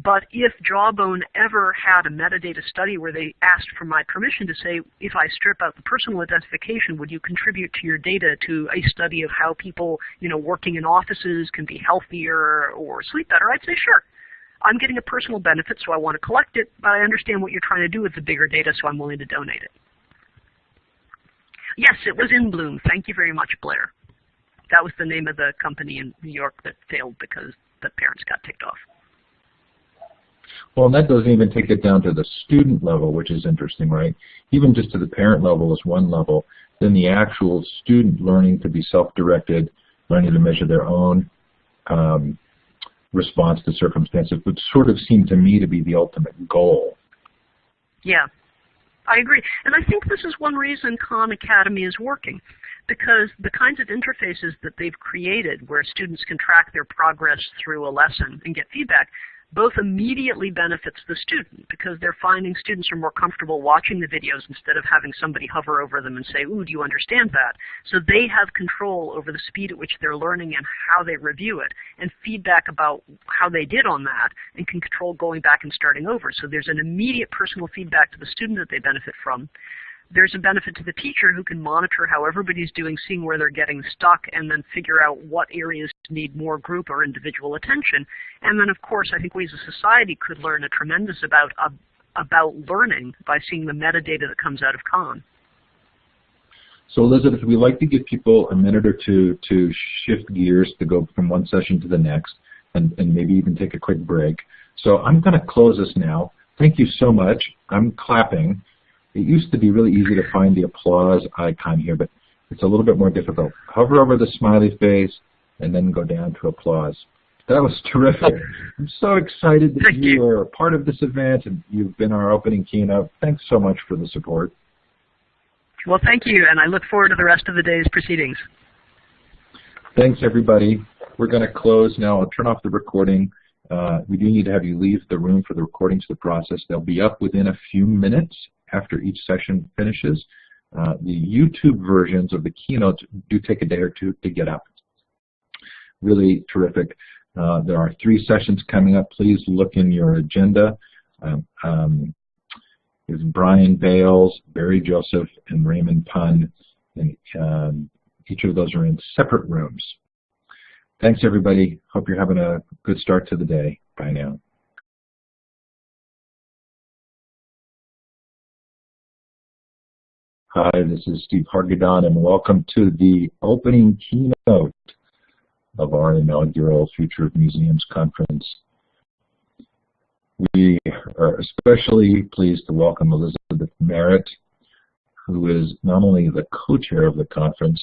But if Jawbone ever had a metadata study where they asked for my permission to say, if I strip out the personal identification, would you contribute to your data to a study of how people, working in offices can be healthier or sleep better, I'd say sure. I'm getting a personal benefit, so I want to collect it, but I understand what you're trying to do with the bigger data, so I'm willing to donate it. Yes, it was in Bloom. Thank you very much, Blair. That was the name of the company in New York that failed because the parents got ticked off. Well, and that doesn't even take it down to the student level, which is interesting, right? Even just to the parent level is one level. Then the actual student learning to be self-directed, learning to measure their own response to circumstances would sort of seem to me to be the ultimate goal. Yeah, I agree. And I think this is one reason Khan Academy is working, because the kinds of interfaces that they've created where students can track their progress through a lesson and get feedback both immediately benefits the student because they're finding students are more comfortable watching the videos instead of having somebody hover over them and say, ooh, do you understand that? So they have control over the speed at which they're learning and how they review it and feedback about how they did on that and can control going back and starting over. So there's an immediate personal feedback to the student that they benefit from. There's a benefit to the teacher who can monitor how everybody's doing, seeing where they're getting stuck, and then figure out what areas need more group or individual attention. And then, of course, I think we as a society could learn a tremendous about learning by seeing the metadata that comes out of Khan. So, Elizabeth, we'd like to give people a minute or two to shift gears to go from one session to the next and maybe even take a quick break. So I'm going to close this now. Thank you so much. I'm clapping. It used to be really easy to find the applause icon here, but it's a little bit more difficult. Hover over the smiley face and then go down to applause. That was terrific. I'm so excited that you are a part of this event and you've been our opening keynote. Thanks so much for the support. Well, thank you, and I look forward to the rest of the day's proceedings. Thanks, everybody. We're going to close now. I'll turn off the recording. We do need to have you leave the room for the recordings to process. They'll be up within a few minutes after each session finishes. The YouTube versions of the keynotes do take a day or two to get up. Really terrific. There are 3 sessions coming up. Please look in your agenda. There's Brian Bales, Barry Joseph, and Raymond Pun. And each of those are in separate rooms. Thanks, everybody. Hope you're having a good start to the day. Bye now. Hi, this is Steve Hargadon, and welcome to the opening keynote of our inaugural Future of Museums Conference. We are especially pleased to welcome Elizabeth Merritt, who is not only the co-chair of the conference,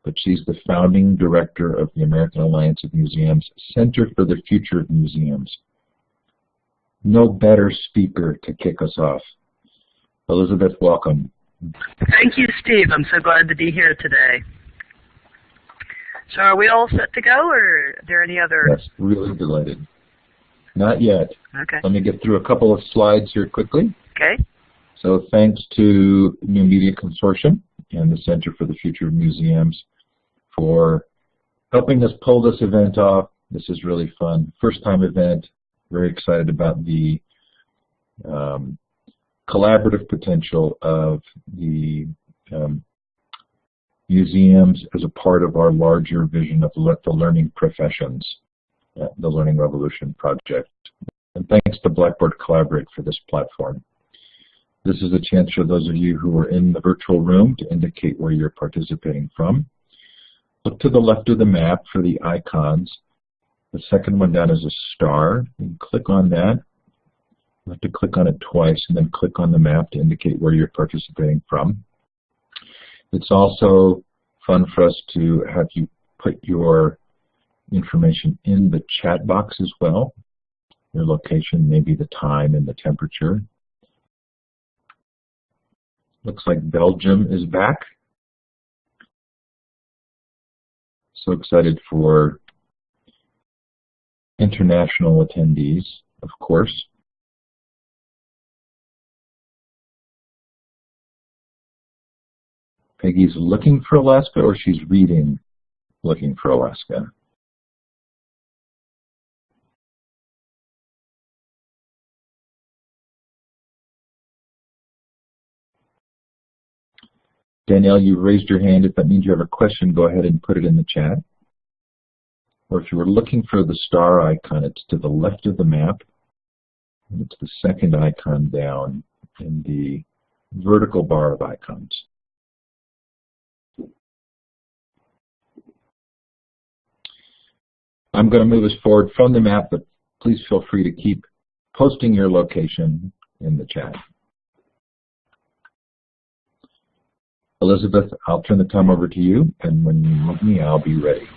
but she's the founding director of the American Alliance of Museums Center for the Future of Museums. No better speaker to kick us off. Elizabeth, welcome. Thank you, Steve. I'm so glad to be here today. So are we all set to go, or are there any other? Yes, really delighted. Not yet. Okay. Let me get through a couple of slides here quickly. Okay. So thanks to New Media Consortium and the Center for the Future of Museums for helping us pull this event off. This is really fun. First-time event. Very excited about the collaborative potential of the museums as a part of our larger vision of the learning professions, the Learning Revolution project. And thanks to Blackboard Collaborate for this platform. This is a chance for those of you who are in the virtual room to indicate where you're participating from. Look to the left of the map for the icons. The second one down is a star. You can click on that. You have to click on it twice and then click on the map to indicate where you're participating from. It's also fun for us to have you put your information in the chat box as well. Your location, maybe the time and the temperature. Looks like Belgium is back. So excited for international attendees, of course. Peggy's looking for Alaska, or she's reading Looking for Alaska? Danielle, you raised your hand. If that means you have a question, go ahead and put it in the chat. Or if you were looking for the star icon, it's to the left of the map. And it's the second icon down in the vertical bar of icons. I'm going to move us forward from the map, but please feel free to keep posting your location in the chat. Elizabeth, I'll turn the time over to you, and when you need me, I'll be ready.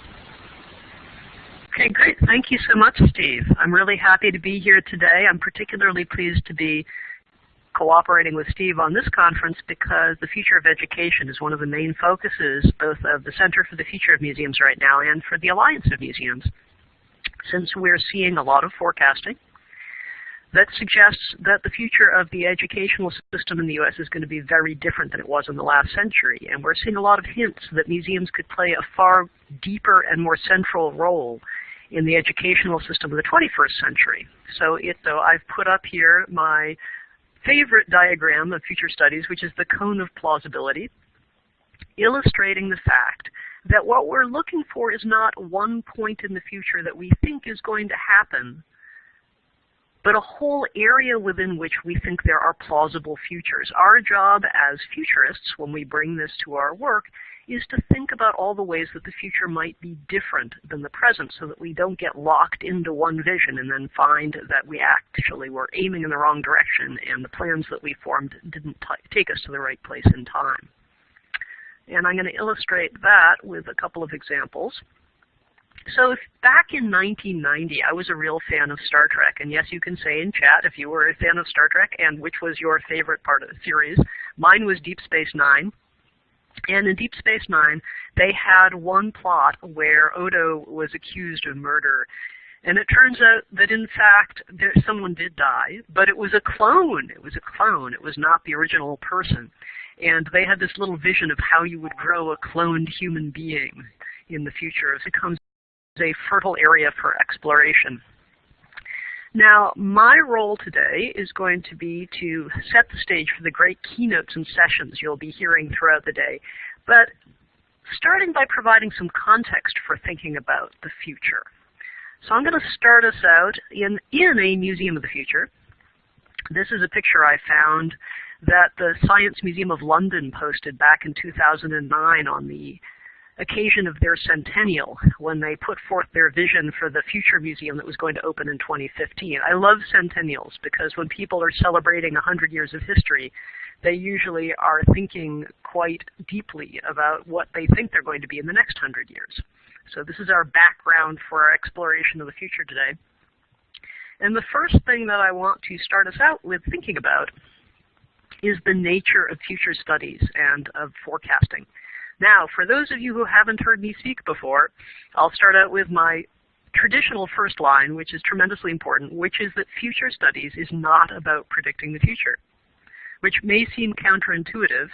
Okay, great. Thank you so much, Steve. I'm really happy to be here today. I'm particularly pleased to be cooperating with Steve on this conference because the future of education is one of the main focuses both of the Center for the Future of Museums right now and for the Alliance of Museums. Since we're seeing a lot of forecasting that suggests that the future of the educational system in the U.S. is going to be very different than it was in the last century. And we're seeing a lot of hints that museums could play a far deeper and more central role in the educational system of the 21st century. So I've put up here my favorite diagram of future studies, which is the cone of plausibility, illustrating the fact that what we're looking for is not one point in the future that we think is going to happen, but a whole area within which we think there are plausible futures. Our job as futurists, when we bring this to our work, is to think about all the ways that the future might be different than the present so that we don't get locked into one vision and then find that we actually were aiming in the wrong direction and the plans that we formed didn't take us to the right place in time. And I'm going to illustrate that with a couple of examples. So back in 1990, I was a real fan of Star Trek. And yes, you can say in chat if you were a fan of Star Trek and which was your favorite part of the series. Mine was Deep Space Nine. And in Deep Space Nine, they had one plot where Odo was accused of murder. And it turns out that, in fact, someone did die, but it was a clone. It was a clone. It was not the original person. And they had this little vision of how you would grow a cloned human being in the future. It becomes a fertile area for exploration. Now, my role today is going to be to set the stage for the great keynotes and sessions you'll be hearing throughout the day, but starting by providing some context for thinking about the future. So I'm going to start us out in a Museum of the Future. This is a picture I found that the Science Museum of London posted back in 2009 on the occasion of their centennial when they put forth their vision for the future museum that was going to open in 2015. I love centennials because when people are celebrating 100 years of history, they usually are thinking quite deeply about what they think they're going to be in the next 100 years. So this is our background for our exploration of the future today. And the first thing that I want to start us out with thinking about is the nature of future studies and of forecasting. Now, for those of you who haven't heard me speak before, I'll start out with my traditional first line, which is tremendously important, which is that future studies is not about predicting the future, which may seem counterintuitive.